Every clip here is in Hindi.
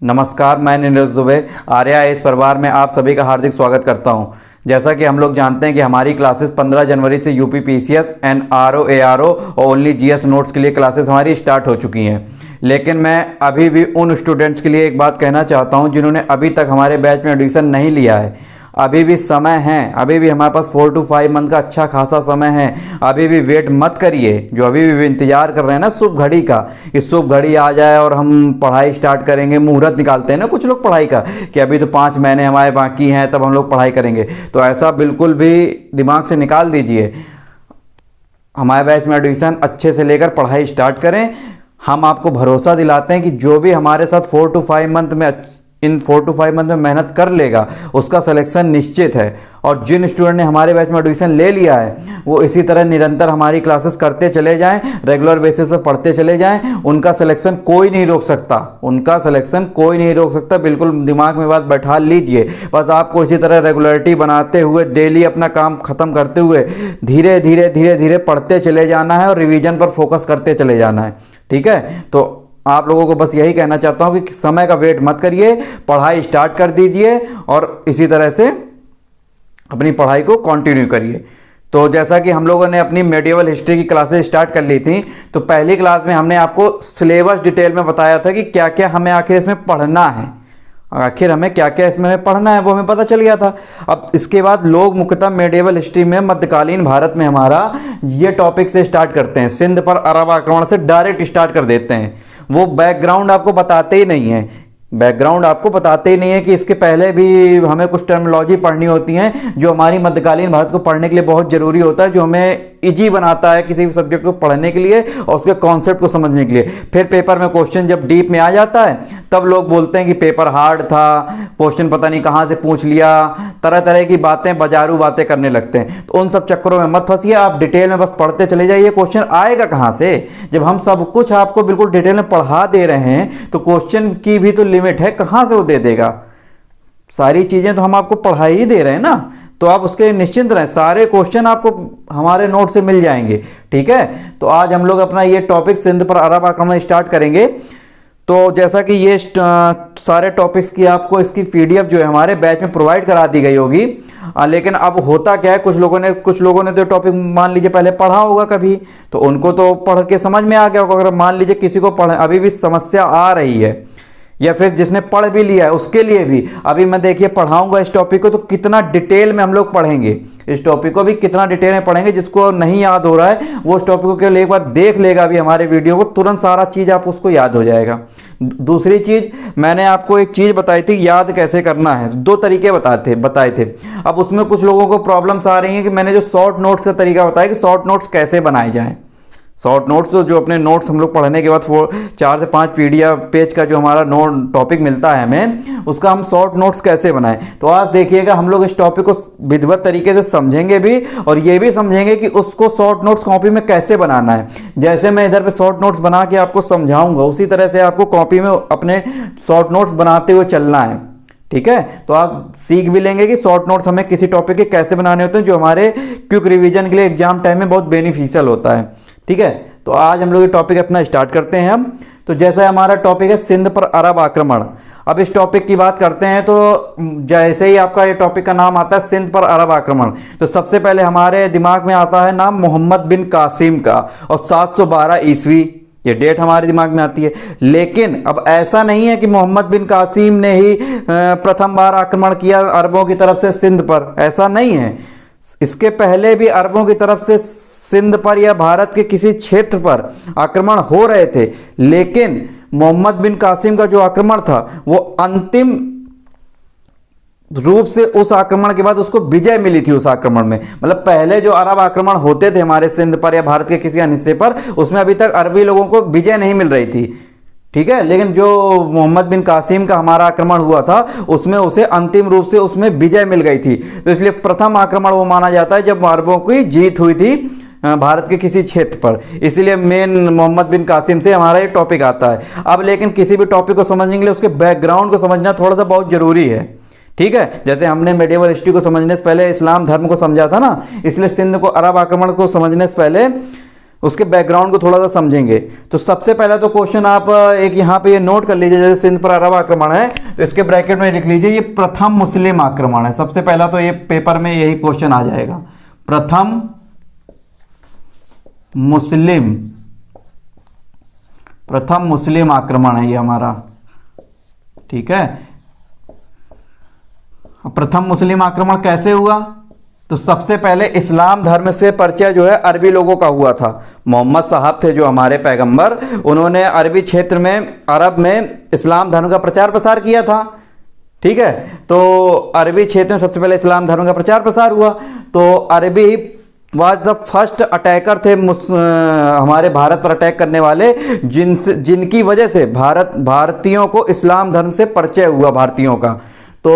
नमस्कार, मैं नीरज दुबे आर्या इस परिवार में आप सभी का हार्दिक स्वागत करता हूं। जैसा कि हम लोग जानते हैं कि हमारी क्लासेस 15 जनवरी से UP PCS and RO ARO और ओनली जीएस नोट्स के लिए क्लासेस हमारी स्टार्ट हो चुकी हैं। लेकिन मैं अभी भी उन स्टूडेंट्स के लिए एक बात कहना चाहता हूं जिन्होंने अभी तक हमारे बैच में एडमिशन नहीं लिया है। अभी भी समय है, अभी भी हमारे पास 4 to 5 मंथ का अच्छा खासा समय है। अभी भी वेट मत करिए। जो अभी भी इंतजार कर रहे हैं ना शुभ घड़ी का, कि शुभ घड़ी आ जाए और हम पढ़ाई स्टार्ट करेंगे, मुहूर्त निकालते हैं ना कुछ लोग पढ़ाई का कि अभी तो 5 महीने हमारे बाकी हैं तब हम लोग पढ़ाई करेंगे। तो ऐसा बिल्कुल भी दिमाग से निकाल दीजिए। हमारे बैच में एडमिशन अच्छे से लेकर पढ़ाई स्टार्ट करें। हम आपको भरोसा दिलाते हैं कि जो भी हमारे साथ 4 to 5 मंथ में इन 4 to 5 मंथ में मेहनत कर लेगा उसका सिलेक्शन निश्चित है। और जिन स्टूडेंट ने हमारे बैच में एडमिशन ले लिया है वो इसी तरह निरंतर हमारी क्लासेस करते चले जाएं, रेगुलर बेसिस पर पढ़ते चले जाएं। उनका सिलेक्शन कोई नहीं रोक सकता, उनका सिलेक्शन कोई नहीं रोक सकता। बिल्कुल दिमाग में बात बैठा लीजिए। बस आपको इसी तरह रेगुलरिटी बनाते हुए डेली अपना काम खत्म करते हुए धीरे धीरे पढ़ते चले जाना है और रिवीजन पर फोकस करते चले जाना है। ठीक है, तो आप लोगों को बस यही कहना चाहता हूं कि समय का वेट मत करिए, पढ़ाई स्टार्ट कर दीजिए और इसी तरह से अपनी पढ़ाई को कंटिन्यू करिए। तो जैसा कि हम लोगों ने अपनी मेडिवल हिस्ट्री की क्लासेस स्टार्ट कर ली थी, तो पहली क्लास में हमने आपको सिलेबस डिटेल में बताया था कि क्या क्या हमें आखिर इसमें पढ़ना है, आखिर हमें क्या क्या इसमें पढ़ना है वो हमें पता चल गया था। अब इसके बाद लोग मुख्यतः मेडिवल हिस्ट्री में मध्यकालीन भारत में हमारा ये टॉपिक से स्टार्ट करते हैं, सिंध पर अरब आक्रमण से डायरेक्ट स्टार्ट कर देते हैं। वो बैकग्राउंड आपको बताते ही नहीं है, बैकग्राउंड आपको बताते ही नहीं है कि इसके पहले भी हमें कुछ टर्मिनोलॉजी पढ़नी होती है जो हमारी मध्यकालीन भारत को पढ़ने के लिए बहुत जरूरी होता है, जो हमें इजी बनाता है किसी भी सब्जेक्ट को पढ़ने के लिए और उसके कॉन्सेप्ट को समझने के लिए। फिर पेपर में क्वेश्चन जब डीप में आ जाता है तब लोग बोलते हैं कि पेपर हार्ड था, क्वेश्चन पता नहीं कहाँ से पूछ लिया, तरह तरह की बातें, बाजारू बातें करने लगते हैं। तो उन सब चक्करों में मत फंसिए, आप डिटेल में बस पढ़ते चले जाइए। क्वेश्चन आएगा कहाँ से जब हम सब कुछ आपको बिल्कुल डिटेल में पढ़ा दे रहे हैं? तो क्वेश्चन की भी तो लिमिट है, कहाँ से वो दे देगा? सारी चीजें तो हम आपको पढ़ा ही दे रहे हैं ना, तो आप उसके निश्चिंत रहें, सारे क्वेश्चन आपको हमारे नोट से मिल जाएंगे। ठीक है, तो आज हम लोग अपना ये टॉपिक सिंध पर अरब आक्रमण स्टार्ट करेंगे। तो जैसा कि ये सारे टॉपिक्स की आपको इसकी पीडीएफ जो है हमारे बैच में प्रोवाइड करा दी गई होगी। लेकिन अब होता क्या है, कुछ लोगों ने तो टॉपिक मान लीजिए पहले पढ़ा होगा कभी, तो उनको तो पढ़ के समझ में आ गया होगा। अगर मान लीजिए किसी को पढ़ अभी भी समस्या आ रही है, या फिर जिसने पढ़ भी लिया है उसके लिए भी अभी मैं देखिए पढ़ाऊंगा इस टॉपिक को, तो कितना डिटेल में हम लोग पढ़ेंगे इस टॉपिक को भी, कितना डिटेल में पढ़ेंगे। जिसको नहीं याद हो रहा है वो उस टॉपिक को केवल एक बार देख लेगा अभी हमारे वीडियो को, तुरंत सारा चीज आप उसको याद हो जाएगा। दूसरी चीज मैंने आपको एक चीज बताई थी, याद कैसे करना है। 2 तरीके बताए थे। अब उसमें कुछ लोगों को प्रॉब्लम्स आ रही हैं कि मैंने जो शॉर्ट नोट्स का तरीका बताया कि शॉर्ट नोट्स कैसे बनाए जाएं। शॉर्ट नोट्स जो अपने नोट्स हम लोग पढ़ने के बाद 4 से 5 पीडीएफ पेज का जो हमारा नोट टॉपिक मिलता है हमें, उसका हम शॉर्ट नोट्स कैसे बनाएं। तो आज देखिएगा हम लोग इस टॉपिक को विधिवत तरीके से समझेंगे भी और ये भी समझेंगे कि उसको शॉर्ट नोट्स कॉपी में कैसे बनाना है। जैसे मैं इधर पे शॉर्ट नोट्स बना के आपको समझाऊंगा उसी तरह से आपको कॉपी में अपने शॉर्ट नोट्स बनाते हुए चलना है। ठीक है, तो आप सीख भी लेंगे कि शॉर्ट नोट्स हमें किसी टॉपिक के कैसे बनाने होते हैं जो हमारे क्विक रिवीजन के लिए एग्जाम टाइम में बहुत बेनिफिशियल होता है। ठीक है, तो आज हम लोग ये टॉपिक अपना स्टार्ट करते हैं हम। तो जैसा हमारा टॉपिक है सिंध पर अरब आक्रमण। अब इस टॉपिक की बात करते हैं तो जैसे ही आपका ये टॉपिक का नाम आता है सिंध पर अरब आक्रमण, तो सबसे पहले हमारे दिमाग में आता है नाम मोहम्मद बिन कासिम का और 712 ईस्वी ये डेट हमारे दिमाग में आती है। लेकिन अब ऐसा नहीं है कि मोहम्मद बिन कासिम ने ही प्रथम बार आक्रमण किया अरबों की तरफ से सिंध पर, ऐसा नहीं है। इसके पहले भी अरबों की तरफ से सिंध पर या भारत के किसी क्षेत्र पर आक्रमण हो रहे थे, लेकिन मोहम्मद बिन कासिम का जो आक्रमण था वो अंतिम रूप से उस आक्रमण के बाद उसको विजय मिली थी उस आक्रमण में। मतलब पहले जो अरब आक्रमण होते थे हमारे सिंध पर या भारत के किसी अन्य हिस्से पर, उसमें अभी तक अरबी लोगों को विजय नहीं मिल रही थी। ठीक है, लेकिन जो मोहम्मद बिन कासिम का हमारा आक्रमण हुआ था उसमें उसे अंतिम रूप से उसमें विजय मिल गई थी। तो इसलिए प्रथम आक्रमण वो माना जाता है जब अरबों की जीत हुई थी भारत के किसी क्षेत्र पर। इसीलिए मेन मोहम्मद बिन कासिम से हमारा ये टॉपिक आता है। अब लेकिन किसी भी टॉपिक को समझने के लिए उसके बैकग्राउंड को समझना थोड़ा सा बहुत जरूरी है। ठीक है, जैसे हमने मेडिवल हिस्ट्री को समझने से पहले इस्लाम धर्म को समझा था ना, इसलिए सिंध को अरब आक्रमण को समझने से पहले उसके बैकग्राउंड को थोड़ा सा समझेंगे। तो सबसे पहला तो क्वेश्चन आप एक यहाँ पे ये नोट कर लीजिए, जैसे सिंध पर अरब आक्रमण है तो इसके ब्रैकेट में लिख लीजिए ये प्रथम मुस्लिम आक्रमण है। सबसे पहला तो ये पेपर में यही क्वेश्चन आ जाएगा, प्रथम मुस्लिम आक्रमण है ये हमारा, ठीक है। प्रथम मुस्लिम आक्रमण कैसे हुआ? तो सबसे पहले इस्लाम धर्म से परिचय जो है अरबी लोगों का हुआ था। मोहम्मद साहब थे जो हमारे पैगंबर, उन्होंने अरबी क्षेत्र में, अरब में इस्लाम धर्म का प्रचार प्रसार किया था, ठीक है। तो अरबी क्षेत्र में सबसे पहले इस्लाम धर्म का प्रचार प्रसार हुआ। तो अरबी वाज द फर्स्ट अटैकर थे हमारे भारत पर अटैक करने वाले, जिनकी वजह से भारतीयों को इस्लाम धर्म से परिचय हुआ भारतीयों का। तो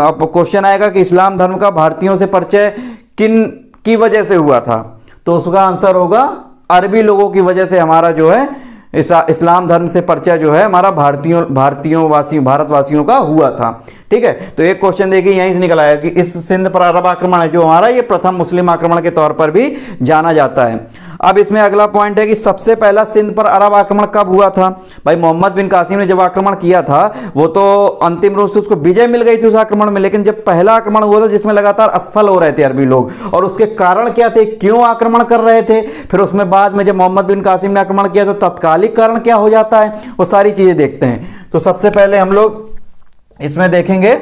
अब क्वेश्चन आएगा कि इस्लाम धर्म का भारतीयों से परिचय किन की वजह से हुआ था? तो उसका आंसर होगा अरबी लोगों की वजह से हमारा जो है इस्लाम धर्म से परिचय जो है हमारा भारतवासियों का हुआ था, ठीक है। तो एक क्वेश्चन देखिए यहीं से निकल आया कि इस सिंध पर अरब आक्रमण है जो हमारा, ये प्रथम मुस्लिम आक्रमण के तौर पर भी जाना जाता है। अब इसमें अगला पॉइंट है कि सबसे पहला सिंध पर अरब आक्रमण कब हुआ था? भाई मोहम्मद बिन कासिम ने जब आक्रमण किया था वो तो अंतिम रूप से उसको विजय मिल गई थी उस आक्रमण में, लेकिन जब पहला आक्रमण हुआ था जिसमें लगातार असफल हो रहे थे अरबी लोग, और उसके कारण क्या थे, क्यों आक्रमण कर रहे थे, फिर उसमें बाद में जब मोहम्मद बिन कासिम ने आक्रमण किया तो तत्कालिक कारण क्या हो जाता है, वो सारी चीजें देखते हैं। तो सबसे पहले हम लोग इसमें देखेंगे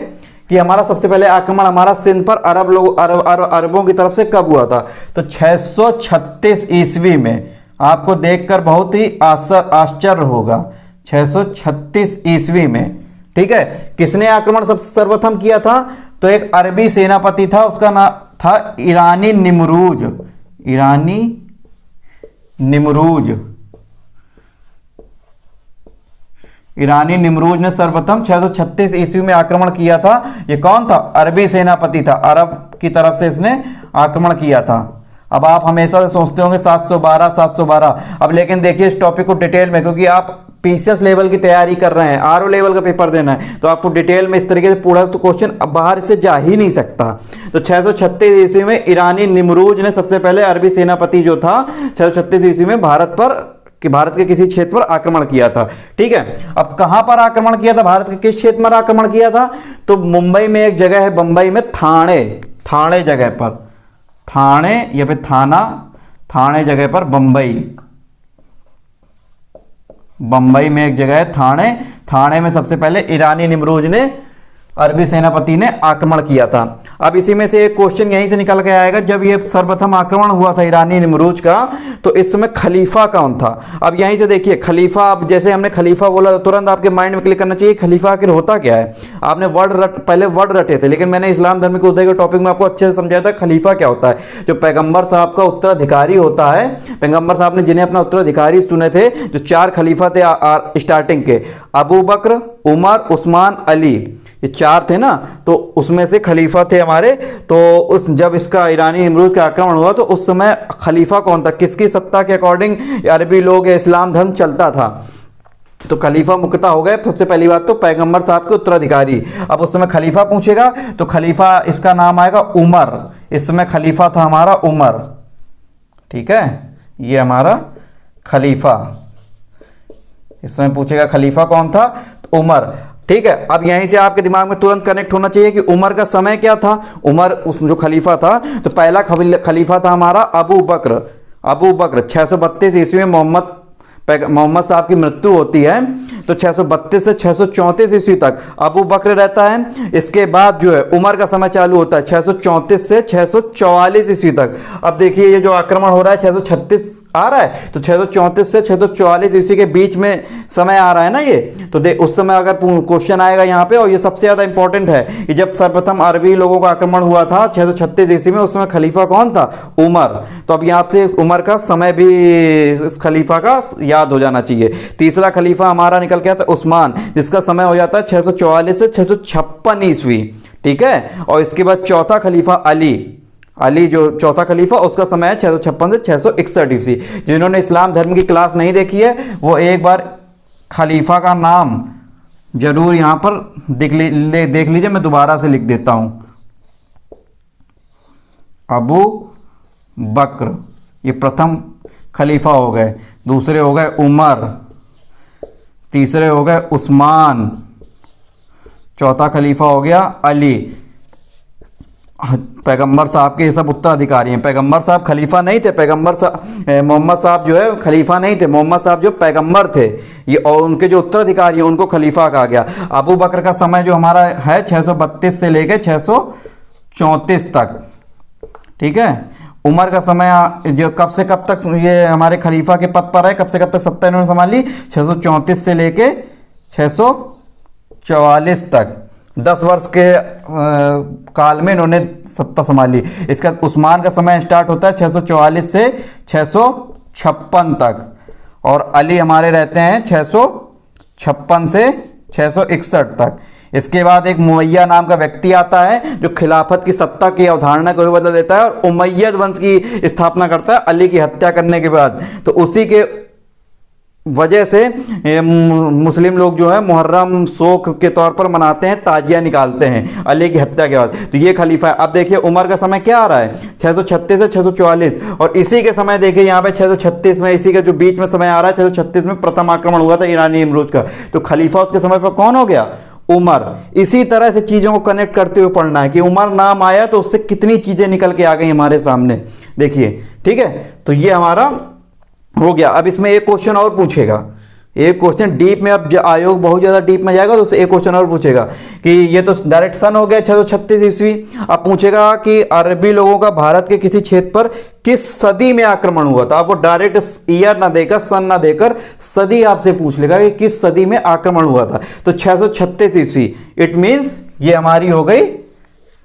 कि हमारा सबसे पहले आक्रमण हमारा सिंध पर अरबों की तरफ से कब हुआ था? तो 636 ईस्वी में। आपको देखकर बहुत ही आश्चर्य होगा, 636 ईस्वी में, ठीक है। किसने आक्रमण सबसे सर्वप्रथम किया था? तो एक अरबी सेनापति था, उसका नाम था ईरानी निमरूज ने सर्वप्रथम 636 ईस्वी में आक्रमण किया था। ये कौन था? अरबी सेनापति था, अरब की तरफ से इसने आक्रमण किया था। अब आप हमेशा से सोचते होंगे 712। अब लेकिन देखिए इस टॉपिक को डिटेल में, क्योंकि आप पीसीएस लेवल की तैयारी कर रहे हैं, आरओ लेवल का पेपर देना है, तो आपको डिटेल में इस तरीके से पूरा तो क्वेश्चन बाहर से जा ही नहीं सकता। तो 636 ईस्वी में ईरानी निमरूज ने सबसे पहले, अरबी सेनापति जो था, 636 ईस्वी में भारत के किसी क्षेत्र पर आक्रमण किया था, ठीक है। अब कहां पर आक्रमण किया था, भारत के किस क्षेत्र पर आक्रमण किया था? तो मुंबई में एक जगह है, बंबई में थाने जगह पर, थाने या फिर थाने जगह पर, बंबई में एक जगह है थाने में सबसे पहले ईरानी निमरूज ने, अरबी सेनापति ने आक्रमण किया था। अब इसी में से एक क्वेश्चन यहीं से निकल के आएगा, जब ये सर्वप्रथम आक्रमण हुआ था ईरानी निमरूज का, तो इस समय खलीफा कौन था? अब यहीं से देखिए खलीफा, अब जैसे हमने खलीफा बोला तो तुरंत आपके माइंड में क्लिक करना चाहिए खलीफा आखिर होता क्या है। आपने पहले वर्ड रटे थे, लेकिन मैंने इस्लाम धर्म के उदय के टॉपिक में आपको अच्छे से समझाया था खलीफा क्या होता है। जो पैगंबर साहब का उत्तराधिकारी होता है, पैगंबर साहब ने जिन्हें अपना उत्तराधिकारी चुने थे, जो 4 खलीफा थे स्टार्टिंग के, अबू बकर, उमर, उस्मान, अली, ये 4 थे ना, तो उसमें से खलीफा थे हमारे। तो जब इसका ईरानी निमरूज का आक्रमण हुआ तो उस समय खलीफा कौन था, किसकी सत्ता के अकॉर्डिंग अरबी लोग इस्लाम धर्म चलता था? तो खलीफा मुक्ता हो गए। सबसे पहली बात तो पैगंबर साहब के उत्तराधिकारी। अब उस समय खलीफा पूछेगा तो खलीफा इसका नाम आएगा उमर। इस समय खलीफा था हमारा उमर, ठीक है, ये हमारा खलीफा। इस समय पूछेगा खलीफा कौन था, तो उमर, ठीक है। अब यहीं से आपके दिमाग में तुरंत कनेक्ट होना चाहिए कि उमर का समय क्या था। उमर उस जो खलीफा था, तो पहला खलीफा था हमारा अबू बकर। 632 ईस्वी में मोहम्मद साहब की मृत्यु होती है, तो 632 से 634 ईस्वी तक अबू बकर रहता है। इसके बाद जो है उमर का समय चालू होता है 634 से 644 ईस्वी तक। अब देखिए ये जो आक्रमण हो रहा है 636 आ रहा है, तो 634 से 644 ईस्वी के बीच में समय आ रहा है ना ये। तो उस समय अगर क्वेश्चन आएगा यहाँ पे, और ये सबसे ज्यादा इंपॉर्टेंट है कि जब सर्वप्रथम अरबी लोगों का आक्रमण हुआ था 636 ईस्वी में, उस समय खलीफा कौन था, उमर। तो अब यहाँ से उमर का समय भी इस खलीफा का याद हो जाना चाहिए। तीसरा खलीफा हमारा निकल के आता है उस्मान, जिसका समय हो जाता है 644 से 656 ईस्वी, ठीक है। और इसके बाद चौथा खलीफा अली जो चौथा खलीफा, उसका समय है 656 से 661 ईस्वी। जिन्होंने इस्लाम धर्म की क्लास नहीं देखी है वो एक बार खलीफा का नाम जरूर यहां पर देख लीजिए। मैं दोबारा से लिख देता हूं, अबू बकर, ये प्रथम खलीफा हो गए, दूसरे हो गए उमर, तीसरे हो गए उस्मान, चौथा खलीफा हो गया अली। पैगंबर साहब के ये सब उत्तराधिकारी हैं। पैगंबर साहब खलीफा नहीं थे, पैगंबर साहब मोहम्मद साहब जो है खलीफा नहीं थे, मोहम्मद साहब जो पैगंबर थे ये, और उनके जो उत्तराधिकारी हैं उनको खलीफा कहा गया। अबू बकर का समय जो हमारा है 632 से लेके 634 तक, ठीक है। उमर का समय जो कब से कब तक ये हमारे खलीफा के पद पर है, कब से कब तक सत्ता इन्होंने संभाली, 634 से लेके 644 तक, 10 वर्ष के काल में इन्होंने सत्ता संभाली। इसका उस्मान का समय स्टार्ट होता है 644 से 656 तक, और अली हमारे रहते हैं 656 से 661 तक। इसके बाद एक मुमय्या नाम का व्यक्ति आता है जो खिलाफत की सत्ता की अवधारणा को बदल देता है और उमय्यद वंश की स्थापना करता है अली की हत्या करने के बाद। तो उसी के वजह से मुस्लिम लोग जो है मुहर्रम शोक के तौर पर मनाते हैं, ताजिया निकालते हैं अली की हत्या के बाद। तो ये खलीफा है। अब देखिए उमर का समय क्या आ रहा है 636 से 644, और इसी के समय देखिए यहाँ पे 636 में, इसी का जो बीच में समय आ रहा है 636 में प्रथम आक्रमण हुआ था ईरानी निमरूज का। तो खलीफा उसके समय पर कौन हो गया, उमर। इसी तरह से चीज़ों को कनेक्ट करते हुए पढ़ना है कि उमर नाम आया तो उससे कितनी चीज़ें निकल के आ गई हमारे सामने, देखिए, ठीक है। तो ये हमारा हो गया। अब इसमें एक क्वेश्चन और पूछेगा, एक क्वेश्चन डीप में, अब आयोग बहुत ज़्यादा डीप में जाएगा तो उससे एक क्वेश्चन और पूछेगा कि ये तो डायरेक्ट सन हो गया 636 ईस्वी। अब पूछेगा कि अरबी लोगों का भारत के किसी क्षेत्र पर किस सदी में आक्रमण हुआ था। आपको डायरेक्ट ईयर ना देकर, सन ना देकर, सदी आपसे पूछ लेगा कि किस सदी में आक्रमण हुआ था। तो 636 ईस्वी, इट मीन्स ये हमारी हो गई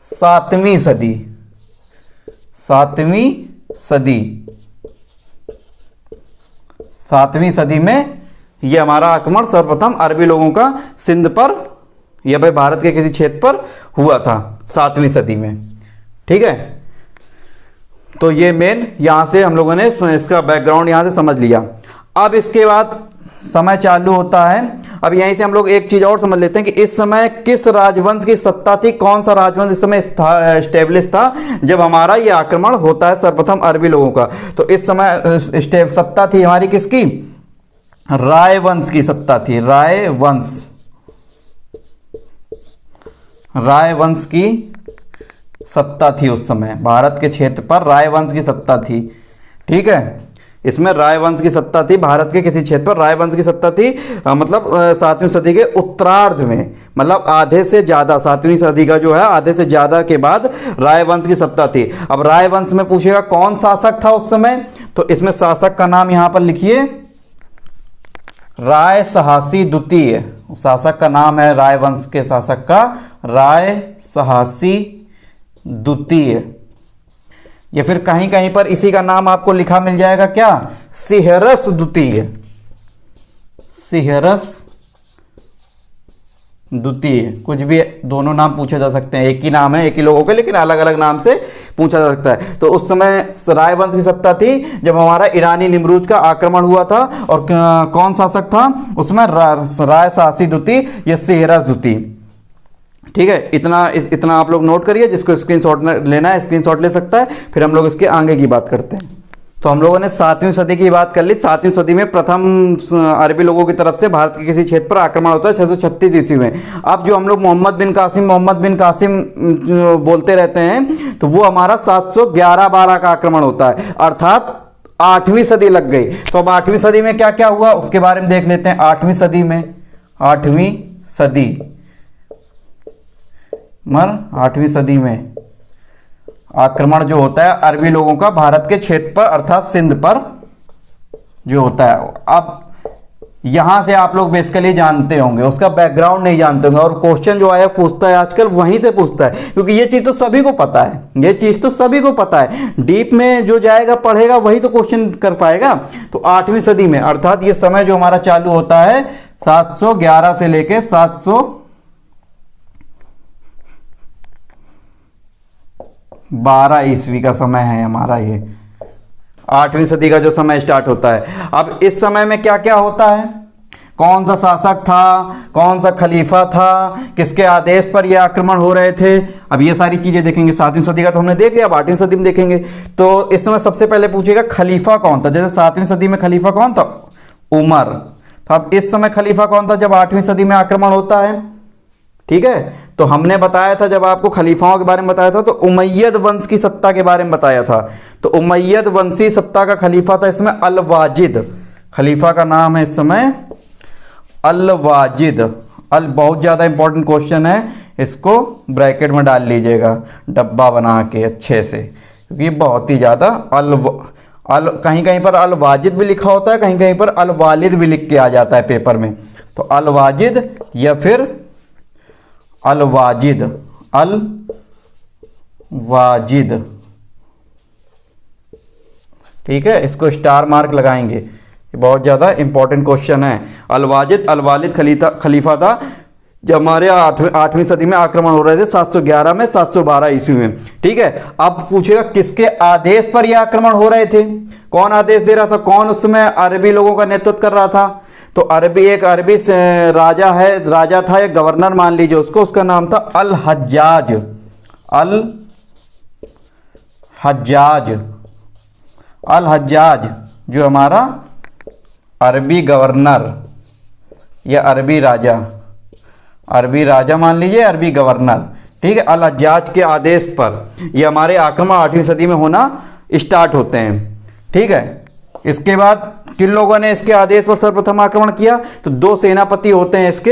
7वीं सदी, 7वीं सदी, 7वीं सदी में ये हमारा आक्रमण सर्वप्रथम अरबी लोगों का सिंध पर या भाई भारत के किसी क्षेत्र पर हुआ था 7वीं सदी में, ठीक है। तो ये मेन यहां से हम लोगों ने इसका बैकग्राउंड यहां से समझ लिया। अब इसके बाद समय चालू होता है। अब यहीं से हम लोग एक चीज और समझ लेते हैं कि इस समय किस राजवंश की सत्ता थी, कौन सा राजवंश इस समय स्टेब्लिश था जब हमारा ये आक्रमण होता है सर्वप्रथम अरबी लोगों का। तो इस समय सत्ता थी हमारी किसकी, राय वंश की सत्ता थी, राय वंश, राय वंश की सत्ता थी उस समय भारत के क्षेत्र पर, राय वंश की सत्ता थी, ठीक है। इसमें राय वंश की सत्ता थी भारत के किसी क्षेत्र पर, राय वंश की सत्ता थी, मतलब 7वीं सदी के उत्तरार्ध में, मतलब आधे से ज्यादा, 7वीं सदी का जो है आधे से ज्यादा के बाद राय वंश की सत्ता थी। अब राय वंश में पूछेगा कौन शासक था उस समय, तो इसमें शासक का नाम यहां पर लिखिए, राय सहासी द्वितीय, शासक का नाम है राय वंश के शासक का राय सहासी द्वितीय, या फिर कहीं कहीं पर इसी का नाम आपको लिखा मिल जाएगा क्या, सिहरस द्वितीय, सिहरस द्वितीय, कुछ भी दोनों नाम पूछे जा सकते हैं, एक ही नाम है एक ही लोगों के, लेकिन अलग अलग नाम से पूछा जा सकता है। तो उस समय राय वंश की सत्ता थी जब हमारा ईरानी निमरूज का आक्रमण हुआ था, और कौन शासक था उसमें, राय सासी द्वितीय या सिहरस द्वितीय, ठीक है। इतना आप लोग नोट करिए, जिसको स्क्रीनशॉट लेना है स्क्रीनशॉट ले सकता है, फिर हम लोग इसके आगे की बात करते हैं। तो हम लोगों ने 7वीं सदी की बात कर ली। 7वीं सदी में प्रथम अरबी लोगों की तरफ से भारत के किसी क्षेत्र पर आक्रमण होता है 636 ईस्वी में। अब जो हम लोग मोहम्मद बिन कासिम बोलते रहते हैं, तो वो हमारा 711-12 का आक्रमण होता है, अर्थात 8वीं सदी लग गई। तो अब 8वीं सदी में क्या क्या हुआ उसके बारे में देख लेते हैं। 8वीं सदी में, 8वीं सदी 8वीं सदी में आक्रमण जो होता है अरबी लोगों का भारत के क्षेत्र पर अर्थात सिंध पर जो होता है। अब यहां से आप लोग बेसिकली जानते होंगे, उसका बैकग्राउंड नहीं जानते होंगे, और क्वेश्चन जो आया पूछता है आजकल वहीं से पूछता है, क्योंकि ये चीज तो सभी को पता है, ये चीज तो सभी को पता है। डीप में जो जाएगा पढ़ेगा वही तो क्वेश्चन कर पाएगा। तो 8वीं सदी में अर्थात ये समय जो हमारा चालू होता है 711 से लेके 712 ईस्वी का समय है हमारा, ये 8वीं सदी का जो समय स्टार्ट होता है। अब इस समय में क्या क्या होता है, कौन सा शासक था, कौन सा खलीफा था, किसके आदेश पर ये आक्रमण हो रहे थे। अब ये सारी चीजें देखेंगे। 7वीं सदी का तो हमने देख लिया, अब 8वीं सदी में देखेंगे। तो इस समय सबसे पहले पूछेगा खलीफा कौन था। जैसे 7वीं सदी में खलीफा कौन था, उमर। तो अब इस समय खलीफा कौन था जब 8वीं सदी में आक्रमण होता है, ठीक है। तो हमने बताया था, जब आपको खलीफाओं के बारे में बताया था तो उमैयद वंश की सत्ता के बारे में बताया था। तो उमैयद वंशी सत्ता का खलीफा था इसमें अल वाजिद। खलीफा का नाम है इस समय अल वाजिद। अल बहुत ज़्यादा इंपॉर्टेंट क्वेश्चन है, इसको ब्रैकेट में डाल लीजिएगा डब्बा बना के अच्छे से, क्योंकि बहुत ही ज़्यादा अल कहीं कहीं पर अल वाजिद भी लिखा होता है, कहीं कहीं पर अल वालिद भी लिख के आ जाता है पेपर में। तो अल वाजिद या फिर अल वाजिद, अल वाजिद, ठीक है। इसको स्टार मार्क लगाएंगे, ये बहुत ज़्यादा इंपॉर्टेंट क्वेश्चन है। अल वाजिद अल वालिद खलीफा था जब हमारे 8वीं सदी में आक्रमण हो रहे थे, 711 में 712 ईस्वी में, ठीक है। अब पूछेगा किसके आदेश पर यह आक्रमण हो रहे थे, कौन आदेश दे रहा था, कौन उस समय अरबी लोगों का नेतृत्व कर रहा था। तो एक अरबी राजा था, एक गवर्नर मान लीजिए उसको, उसका नाम था अल हज्जाज। अल हज्जाज जो हमारा अरबी गवर्नर या अरबी राजा मान लीजिए, अरबी गवर्नर, ठीक है। अल हज्जाज के आदेश पर ये हमारे आक्रमण 8वीं सदी में होना स्टार्ट होते हैं, ठीक है। इसके बाद किन लोगों ने इसके आदेश पर सर्वप्रथम आक्रमण किया, तो 2 सेनापति होते हैं इसके।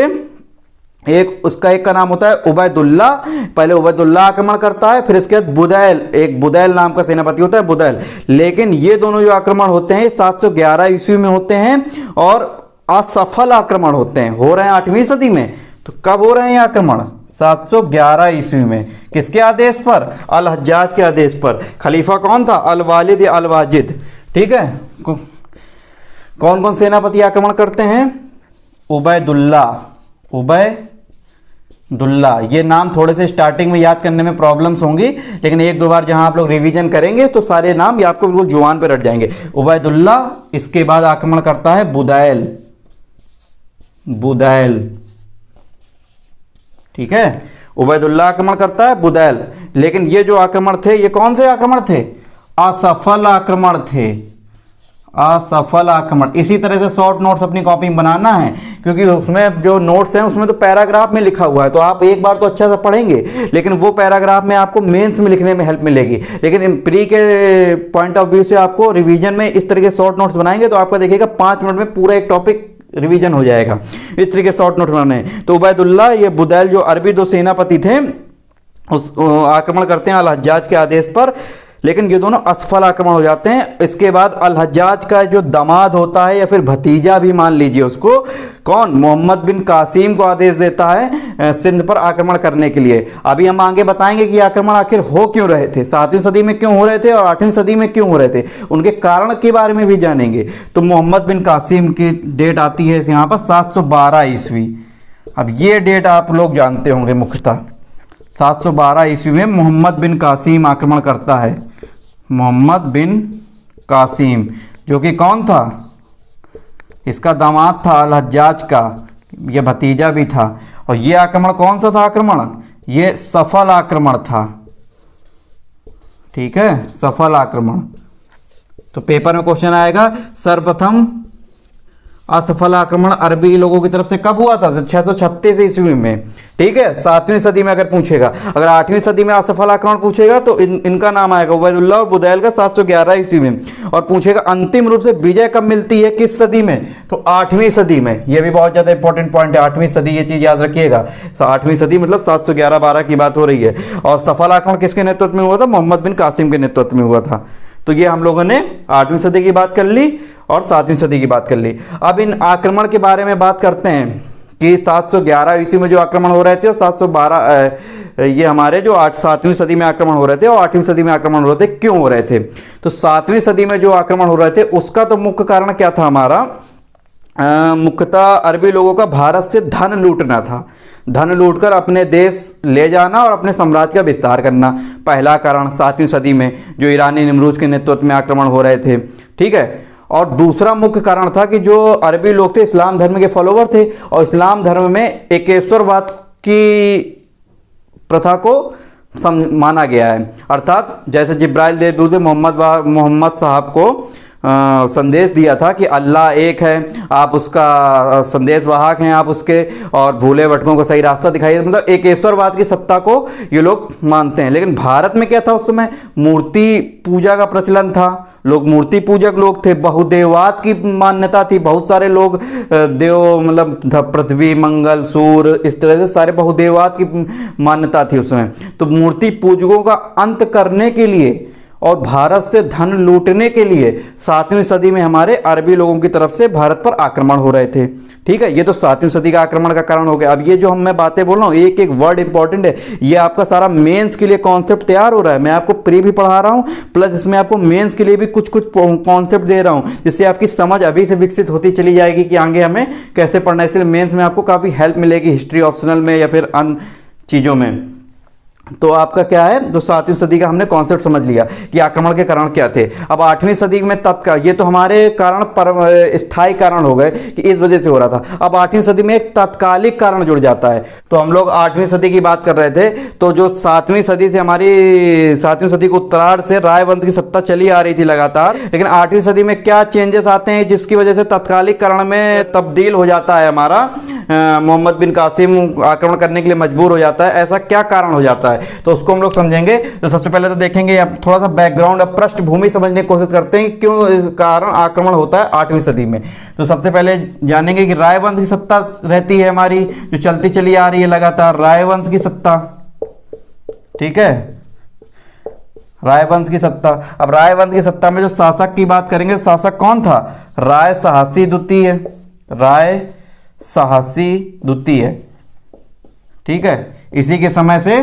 एक का नाम होता है उबैदुल्ला, पहले उबैदुल्ला आक्रमण करता है, फिर इसके बाद बुदैल नाम का सेनापति होता है, बुदैल। लेकिन ये दोनों जो आक्रमण होते हैं 711 ईस्वी में होते हैं और असफल आक्रमण होते हैं, हो रहे हैं 8वीं सदी में। तो कब हो रहे हैं आक्रमण, 711 ईस्वी में। किसके आदेश पर, अल हज्जाज के आदेश पर। खलीफा कौन था, अल वालिद या अल वाजिद, ठीक है। कौन कौन सेनापति आक्रमण करते हैं, उबैदुल्ला। ये नाम थोड़े से स्टार्टिंग में याद करने में प्रॉब्लम्स होंगी, लेकिन 1-2 बार जहां आप लोग रिवीजन करेंगे तो सारे नाम ये आपको बिल्कुल जुबान पे रट जाएंगे। उबैदुल्ला, इसके बाद आक्रमण करता है बुदैल, ठीक है। उबैदुल्ला आक्रमण करता है, बुदैल। लेकिन ये जो आक्रमण थे, ये कौन से आक्रमण थे, असफल आक्रमण। इसी तरह से शॉर्ट नोट्स अपनी कॉपी में बनाना है, क्योंकि उसमें जो नोट्स हैं उसमें तो पैराग्राफ में लिखा हुआ है, तो आप एक बार तो अच्छा से पढ़ेंगे, लेकिन वो पैराग्राफ में आपको मेंस में लिखने में हेल्प मिलेगी। लेकिन प्री के पॉइंट ऑफ व्यू से आपको रिवीजन में इस तरह के शॉर्ट नोट्स बनाएंगे तो आपका देखिएगा 5 मिनट में पूरा एक टॉपिक रिवीजन हो जाएगा। इस तरीके शॉर्ट नोट बनाने। तो उबैदुल्ला, ये बुदैल, जो अरबी 2 सेनापति थे, उस आक्रमण करते हैं अल हज्जाज के आदेश पर, लेकिन ये दोनों असफल आक्रमण हो जाते हैं। इसके बाद अल हज्जाज का जो दामाद होता है या फिर भतीजा भी मान लीजिए उसको, कौन, मोहम्मद बिन कासिम को आदेश देता है सिंध पर आक्रमण करने के लिए। अभी हम आगे बताएंगे कि आक्रमण आखिर हो क्यों रहे थे, 7वीं सदी में क्यों हो रहे थे और 8वीं सदी में क्यों हो रहे थे, उनके कारण के बारे में भी जानेंगे। तो मोहम्मद बिन कासिम की डेट आती है यहाँ पर 712 ईस्वी। अब ये डेट आप लोग जानते होंगे मुख्यतः, 712 ईस्वी में मोहम्मद बिन कासिम आक्रमण करता है। मोहम्मद बिन कासिम जो कि कौन था, इसका दामाद था अल हज्जाज का, यह भतीजा भी था। और ये आक्रमण कौन सा था आक्रमण, ये सफल आक्रमण था, ठीक है, सफल आक्रमण। तो पेपर में क्वेश्चन आएगा सर्वप्रथम असफल आक्रमण अरबी लोगों की तरफ से कब हुआ था, 636 ईस्वी में, ठीक है। 7वीं सदी में अगर पूछेगा, अगर 8वीं सदी में असफल आक्रमण पूछेगा तो इनका नाम आएगा उबैदुल्ला और बुदैल का 711 ईस्वी में। और पूछेगा अंतिम रूप से विजय कब मिलती है, किस सदी में, तो 8वीं सदी में। यह भी बहुत ज्यादा इंपॉर्टेंट पॉइंट है, 8वीं सदी, ये चीज याद रखिएगा। 8वीं सदी मतलब 711-12 की बात हो रही है। और सफल आक्रमण किसके नेतृत्व में हुआ था, मोहम्मद बिन कासिम के नेतृत्व में हुआ था। तो ये हम लोगों ने 8वीं सदी की बात कर ली और 7वीं सदी की बात कर ली। अब इन आक्रमण के बारे में बात करते हैं कि 711 ईस्वी में जो आक्रमण हो रहे थे और 712 ये हमारे जो 7वीं सदी में आक्रमण हो रहे थे और 8वीं सदी में आक्रमण हो रहे थे, क्यों हो रहे थे। तो 7वीं सदी में जो आक्रमण हो रहे थे उसका तो मुख्य कारण क्या था हमारा, मुख्यतः अरबी लोगों का भारत से धन लूटना था, धन लूटकर अपने देश ले जाना और अपने साम्राज्य का विस्तार करना। पहला कारण 7वीं सदी में जो ईरानी निमरूज के नेतृत्व में आक्रमण हो रहे थे, ठीक है। और दूसरा मुख्य कारण था कि जो अरबी लोग थे इस्लाम धर्म के फॉलोवर थे और इस्लाम धर्म में एकेश्वरवाद की प्रथा को माना गया है। अर्थात जैसे जिब्राइल देवदूत ने मोहम्मद साहब को संदेश दिया था कि अल्लाह एक है, आप उसका संदेश वाहक हैं, आप उसके, और भूले भटकों को सही रास्ता दिखाइए। मतलब एकेश्वरवाद की सत्ता को ये लोग मानते हैं। लेकिन भारत में क्या था उस समय, मूर्ति पूजा का प्रचलन था, लोग मूर्ति पूजक लोग थे, बहुदेववाद की मान्यता थी। बहुत सारे लोग देव मतलब पृथ्वी, मंगल, सूर्य, इस तरह से सारे बहुदेववाद की मान्यता थी उसमें। तो मूर्ति पूजकों का अंत करने के लिए और भारत से धन लूटने के लिए 7वीं सदी में हमारे अरबी लोगों की तरफ से भारत पर आक्रमण हो रहे थे। ठीक है, ये तो 7वीं सदी का आक्रमण का कारण हो गया। अब ये जो मैं बातें बोल रहा हूँ, एक एक वर्ड इंपॉर्टेंट है। ये आपका सारा मेंस के लिए कॉन्सेप्ट तैयार हो रहा है। मैं आपको प्री भी पढ़ा रहा हूँ, प्लस इसमें आपको मेंस के लिए भी कुछ कुछ कॉन्सेप्ट दे रहा हूँ, जिससे आपकी समझ अभी से विकसित होती चली जाएगी कि आगे हमें कैसे पढ़ना है। इसलिए मेंस में आपको काफ़ी हेल्प मिलेगी, हिस्ट्री ऑप्शनल में या फिर अन्य चीज़ों में। तो आपका क्या है, जो 7वीं सदी का हमने कॉन्सेप्ट समझ लिया कि आक्रमण के कारण क्या थे। अब 8वीं सदी में तत्काल, ये तो हमारे कारण पर स्थायी कारण हो गए कि इस वजह से हो रहा था। अब 8वीं सदी में एक तात्कालिक कारण जुड़ जाता है। तो हम लोग 8वीं सदी की बात कर रहे थे, तो जो 7वीं सदी से हमारी 7वीं सदी को उत्तरार्ध से रायवंश की सत्ता चली आ रही थी लगातार। लेकिन 8वीं सदी में क्या चेंजेस आते हैं जिसकी वजह से तात्कालिक कारण में तब्दील हो जाता है हमारा, मोहम्मद बिन कासिम आक्रमण करने के लिए मजबूर हो जाता है। ऐसा क्या कारण हो जाता है, तो उसको हम लोग समझेंगे। तो सबसे पहले तो देखेंगे, अब थोड़ा सा बैकग्राउंड, अब पृष्ठभूमि समझने की कोशिश करते हैं क्यों इस कारण आक्रमण होता है 8वीं सदी में। तो सबसे पहले जानेंगे कि रायवंश की सत्ता रहती है हमारी, जो चलती चली आ रही है लगातार, रायवंश की सत्ता। ठीक है, रायवंश की सत्ता। अब रायवंश की सत्ता में जो शासक की बात करेंगे, शासक कौन था, राय साहसी द्वितीय, राय साहसी द्वितीय। ठीक है, इसी के समय से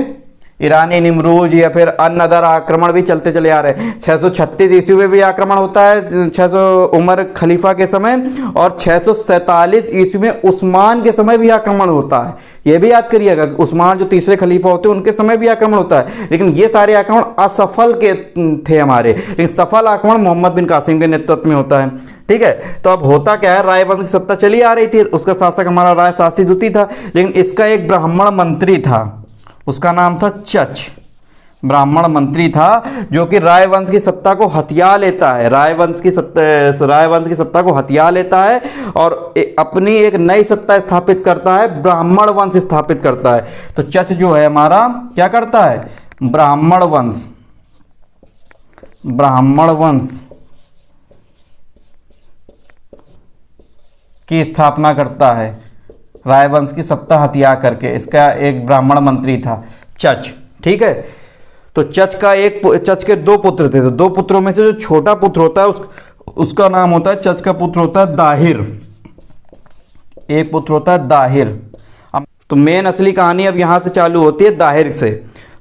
ईरानी निमरूज या फिर अन्य अदर आक्रमण भी चलते चले आ रहे हैं। 636 ईस्वी में भी आक्रमण होता है 600 उमर खलीफा के समय, और 647 ईस्वी में उस्मान के समय भी आक्रमण होता है। यह भी याद करिएगा, उस्मान जो तीसरे खलीफा होते हैं उनके समय भी आक्रमण होता है। लेकिन ये सारे आक्रमण असफल के थे हमारे, लेकिन सफल आक्रमण मोहम्मद बिन कासिम के नेतृत्व में होता है। ठीक है, तो अब होता क्या है, रायवंश की सत्ता चली आ रही थी, उसका शासक हमारा राय साहसी द्वितीय था। लेकिन इसका एक ब्राह्मण मंत्री था, उसका नाम था चच, ब्राह्मण मंत्री था, जो कि रायवंश की सत्ता को हथिया लेता है, रायवंश की सत्ता को हथिया लेता है और अपनी एक नई सत्ता स्थापित करता है, ब्राह्मण वंश स्थापित करता है। तो चच जो है हमारा क्या करता है, ब्राह्मण वंश की स्थापना करता है, रायवंश की सत्ता हत्या करके। इसका एक ब्राह्मण मंत्री था चच। ठीक है, तो चच के 2 पुत्र थे। तो 2 पुत्रों में से जो छोटा पुत्र होता है उसका नाम होता है, चच का पुत्र होता है दाहिर, एक पुत्र होता है दाहिर। अब तो मेन असली कहानी अब यहां से चालू होती है दाहिर से।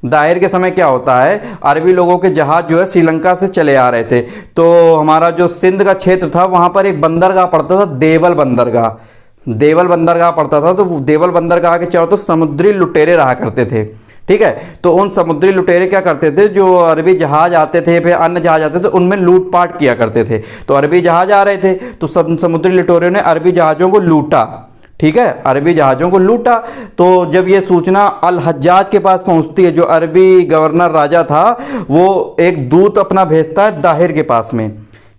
दाहिर के समय क्या होता है, अरबी लोगों के जहाज जो है श्रीलंका से चले आ रहे थे। तो हमारा जो सिंध का क्षेत्र था वहां पर एक बंदरगाह पड़ता था, देवल बंदरगाह पड़ता था। तो देवल बंदरगाह के चारों तो समुद्री लुटेरे रहा करते थे। ठीक है, तो उन समुद्री लुटेरे क्या करते थे, जो अरबी जहाज आते थे फिर अन्य जहाज आते थे, उनमें लूटपाट किया करते थे। तो अरबी जहाज आ रहे थे तो समुद्री लुटेरों ने अरबी जहाजों को लूटा। ठीक है, अरबी जहाजों को लूटा। तो जब ये सूचना अल हज्जाज के पास पहुंचती है, जो अरबी गवर्नर राजा था, वो एक दूत अपना भेजता है दाहिर के पास में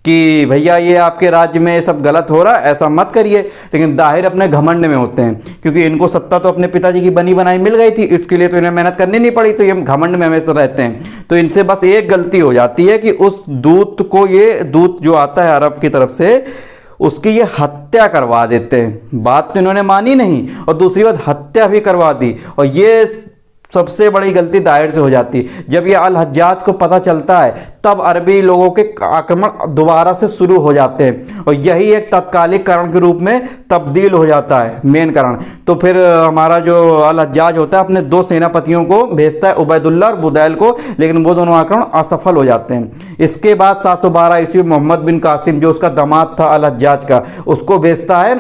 कि भैया ये आपके राज्य में सब गलत हो रहा है, ऐसा मत करिए। लेकिन दाहिर अपने घमंड में होते हैं, क्योंकि इनको सत्ता तो अपने पिताजी की बनी बनाई मिल गई थी, इसके लिए तो इन्हें मेहनत करनी नहीं पड़ी, तो ये घमंड में हमेशा रहते हैं। तो इनसे बस एक गलती हो जाती है कि उस दूत को, ये दूत जो आता है अरब की तरफ से, उसकी ये हत्या करवा देते हैं। बात तो इन्होंने मानी नहीं, और दूसरी बात हत्या भी करवा दी। और ये सबसे बड़ी गलती दाहिर से हो जाती है। जब ये अल हज्जाज को पता चलता है, तब अरबी लोगों के आक्रमण दोबारा से शुरू हो जाते हैं, और यही एक तात्कालिक कारण के रूप में तब्दील हो जाता है, मेन कारण। तो फिर हमारा जो अल हज्जाज होता है अपने 2 सेनापतियों को भेजता है, उबैदुल्लाह और बुदैल को, लेकिन वो दोनों आक्रमण असफल हो जाते हैं। इसके बाद 712 ईस्वी मोहम्मद बिन कासिम, जो उसका दामाद था अल हज्जाज का, उसको भेजता है,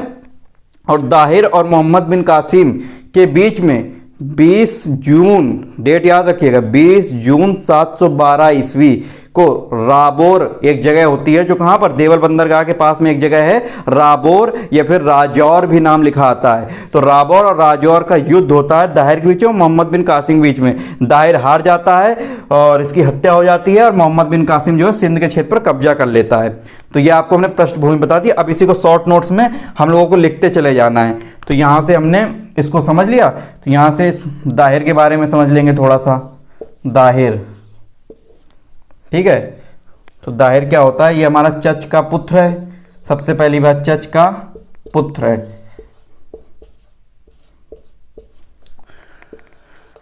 और दाहिर और मोहम्मद बिन कासिम के बीच में 20 जून, डेट याद रखिएगा, 20 जून 712 ईस्वी को राबोर एक जगह होती है जो कहाँ पर, देवल बंदरगाह के पास में एक जगह है राबोर, या फिर राजौर भी नाम लिखा आता है। तो राबोर और राजौर का युद्ध होता है दाहिर के बीच में, मोहम्मद बिन कासिम के बीच में। दाहिर हार जाता है और इसकी हत्या हो जाती है और मोहम्मद बिन कासिम जो है सिंध के क्षेत्र पर कब्जा कर लेता है। तो ये आपको हमने पृष्ठभूमि बता दी। अब इसी को शॉर्ट नोट्स में हम लोगों को लिखते चले जाना है। तो यहाँ से हमने इसको समझ लिया, तो यहाँ से दाहिर के बारे में समझ लेंगे थोड़ा सा। दाहिर, ठीक है। तो दाहिर क्या होता है, ये हमारा चच का पुत्र है। सबसे पहली बात, चच का पुत्र है।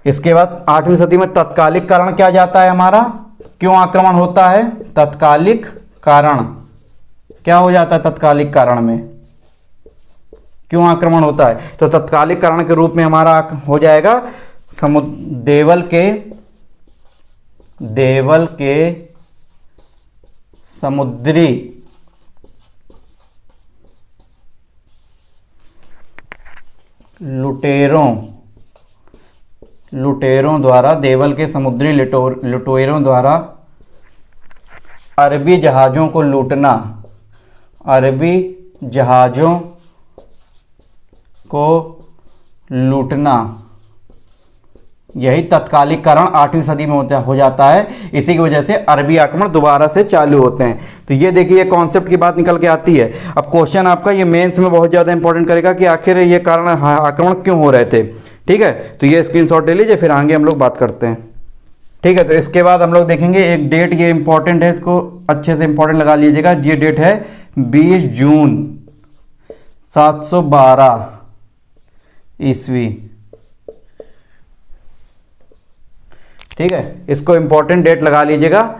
इसके बाद 8वीं सदी में तत्कालिक कारण क्या जाता है हमारा, क्यों आक्रमण होता है, तत्कालिक कारण क्या हो जाता है, तत्कालिक कारण में क्यों आक्रमण होता है। तो तत्कालिक कारण के रूप में हमारा हो जाएगा देवल के समुद्री लुटेरों द्वारा, देवल के समुद्री लुटेरों द्वारा अरबी जहाज़ों को लूटना, अरबी जहाज़ों को लूटना, यही तत्कालिक कारण 8वीं सदी में हो जाता है। इसी की वजह से अरबी आक्रमण दोबारा से चालू होते हैं। तो ये देखिए, ये कॉन्सेप्ट की बात निकल के आती है। अब क्वेश्चन आपका ये मेंस में बहुत ज़्यादा इंपॉर्टेंट करेगा कि आखिर ये कारण आक्रमण क्यों हो रहे थे। ठीक है, तो ये स्क्रीनशॉट ले लीजिए, फिर आगे हम लोग बात करते हैं। ठीक है, तो इसके बाद हम लोग देखेंगे एक डेट, ये इंपॉर्टेंट है, इसको अच्छे से इंपॉर्टेंट लगा लीजिएगा। ये डेट है 20 जून 712 ईस्वी। ठीक है, इसको इंपॉर्टेंट डेट लगा लीजिएगा,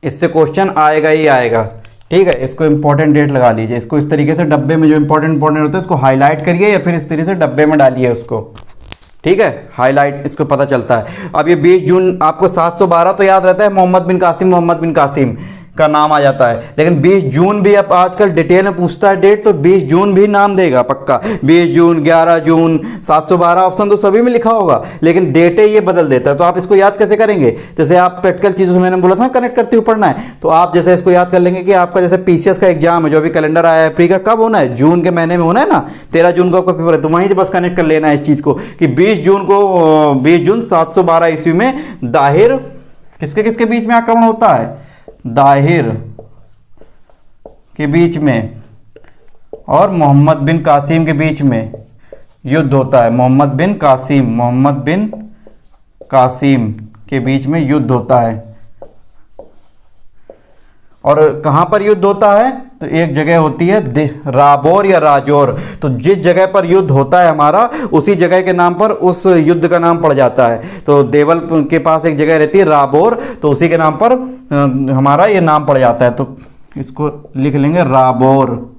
इससे क्वेश्चन आएगा ही आएगा। ठीक है, इसको इंपॉर्टेंट डेट लगा लीजिए। इसको इस तरीके से डब्बे में जो इंपॉर्टेंट होता है उसको हाईलाइट करिए, या फिर इस तरीके से डब्बे में डालिए उसको। ठीक है, हाईलाइट, इसको पता चलता है। अब ये 20 जून आपको 712 तो याद रहता है, मोहम्मद बिन कासिम का नाम आ जाता है। लेकिन 20 जून भी अब आजकल डिटेल में पूछता है डेट, तो 20 जून भी नाम देगा पक्का। 20 जून, 11 जून, 712 ऑप्शन तो सभी में लिखा होगा, लेकिन डेटें ये बदल देता है। तो आप इसको याद कैसे करेंगे, जैसे आप प्रैक्टिकल चीज़ों से मैंने बोला था कनेक्ट करते हुए पढ़ना है, तो आप जैसे इसको याद कर लेंगे कि आपका जैसे पीसीएस का एग्जाम है, जो अभी कैलेंडर आया है प्री का, कब होना है, जून के महीने में होना है ना, 13 जून को आपका पेपर है। तो वहीं से बस कनेक्ट कर लेना है इस चीज़ को कि 20 जून 712 ईस्वी में दाहिर किसके किसके बीच में आक्रमण होता है, दाहिर के बीच में और मोहम्मद बिन कासिम के बीच में युद्ध होता है। मोहम्मद बिन कासिम के बीच में युद्ध होता है। और कहां पर युद्ध होता है, तो एक जगह होती है राबोर या राजौर। तो जिस जगह पर युद्ध होता है हमारा, उसी जगह के नाम पर उस युद्ध का नाम पड़ जाता है। तो देवल के पास एक जगह रहती है राबोर, तो उसी के नाम पर हमारा ये नाम पड़ जाता है। तो इसको लिख लेंगे राबोर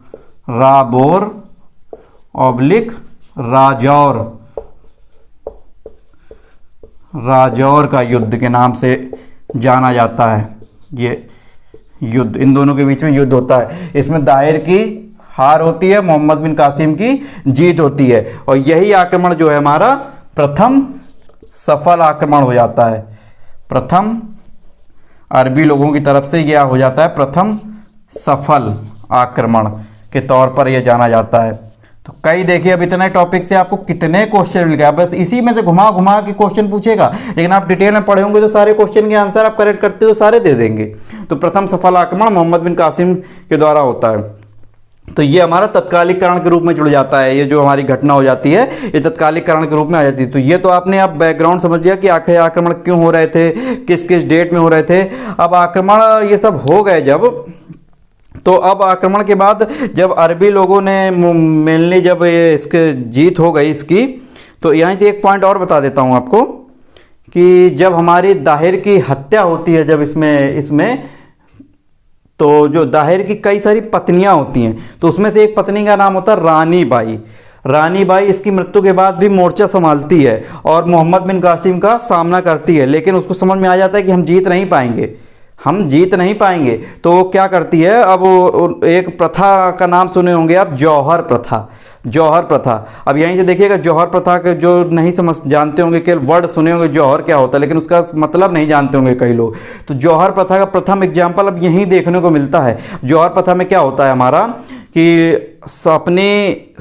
ऑब्लिक राजौर का युद्ध के नाम से जाना जाता है। ये युद्ध, इन दोनों के बीच में युद्ध होता है। इसमें दाहिर की हार होती है, मोहम्मद बिन कासिम की जीत होती है। और यही आक्रमण जो है हमारा प्रथम सफल आक्रमण हो जाता है। प्रथम अरबी लोगों की तरफ से यह हो जाता है प्रथम सफल आक्रमण के तौर पर यह जाना जाता है। तो कई देखिए, अब इतने टॉपिक से आपको कितने क्वेश्चन मिल गए, बस इसी में से घुमा घुमा के क्वेश्चन पूछेगा, लेकिन आप डिटेल में पढ़े होंगे तो सारे क्वेश्चन के आंसर आप करेक्ट करते हो सारे दे देंगे। तो प्रथम सफल आक्रमण मोहम्मद बिन कासिम के द्वारा होता है। तो ये हमारा तत्कालिक कारण के रूप में जुड़ जाता है। ये जो हमारी घटना हो जाती है, ये तत्कालिक कारण के रूप में आ जाती है। तो ये तो आपने अब बैकग्राउंड समझ लिया कि आखिर आक्रमण क्यों हो रहे थे, किस किस डेट में हो रहे थे। अब आक्रमण ये सब हो गए जब, तो अब आक्रमण के बाद जब अरबी लोगों ने मेनली जब ये इसके जीत हो गई इसकी, तो यहाँ से एक पॉइंट और बता देता हूँ आपको कि जब हमारी दाहिर की हत्या होती है, जब इसमें तो जो दाहिर की कई सारी पत्नियां होती हैं, तो उसमें से एक पत्नी का नाम होता है रानी बाई। रानी बाई इसकी मृत्यु के बाद भी मोर्चा संभालती है और मोहम्मद बिन कासिम का सामना करती है, लेकिन उसको समझ में आ जाता है कि हम जीत नहीं पाएंगे, हम जीत नहीं पाएंगे। तो वो क्या करती है, अब एक प्रथा का नाम सुने होंगे आप, जौहर प्रथा। जौहर प्रथा, अब यहीं से देखिएगा, जौहर प्रथा के जो नहीं समझ जानते होंगे, केवल वर्ड सुने होंगे जौहर क्या होता है, लेकिन उसका मतलब नहीं जानते होंगे कई लोग। तो जौहर प्रथा का प्रथम एग्जाम्पल अब यहीं देखने को मिलता है। जौहर प्रथा में क्या होता है हमारा कि अपने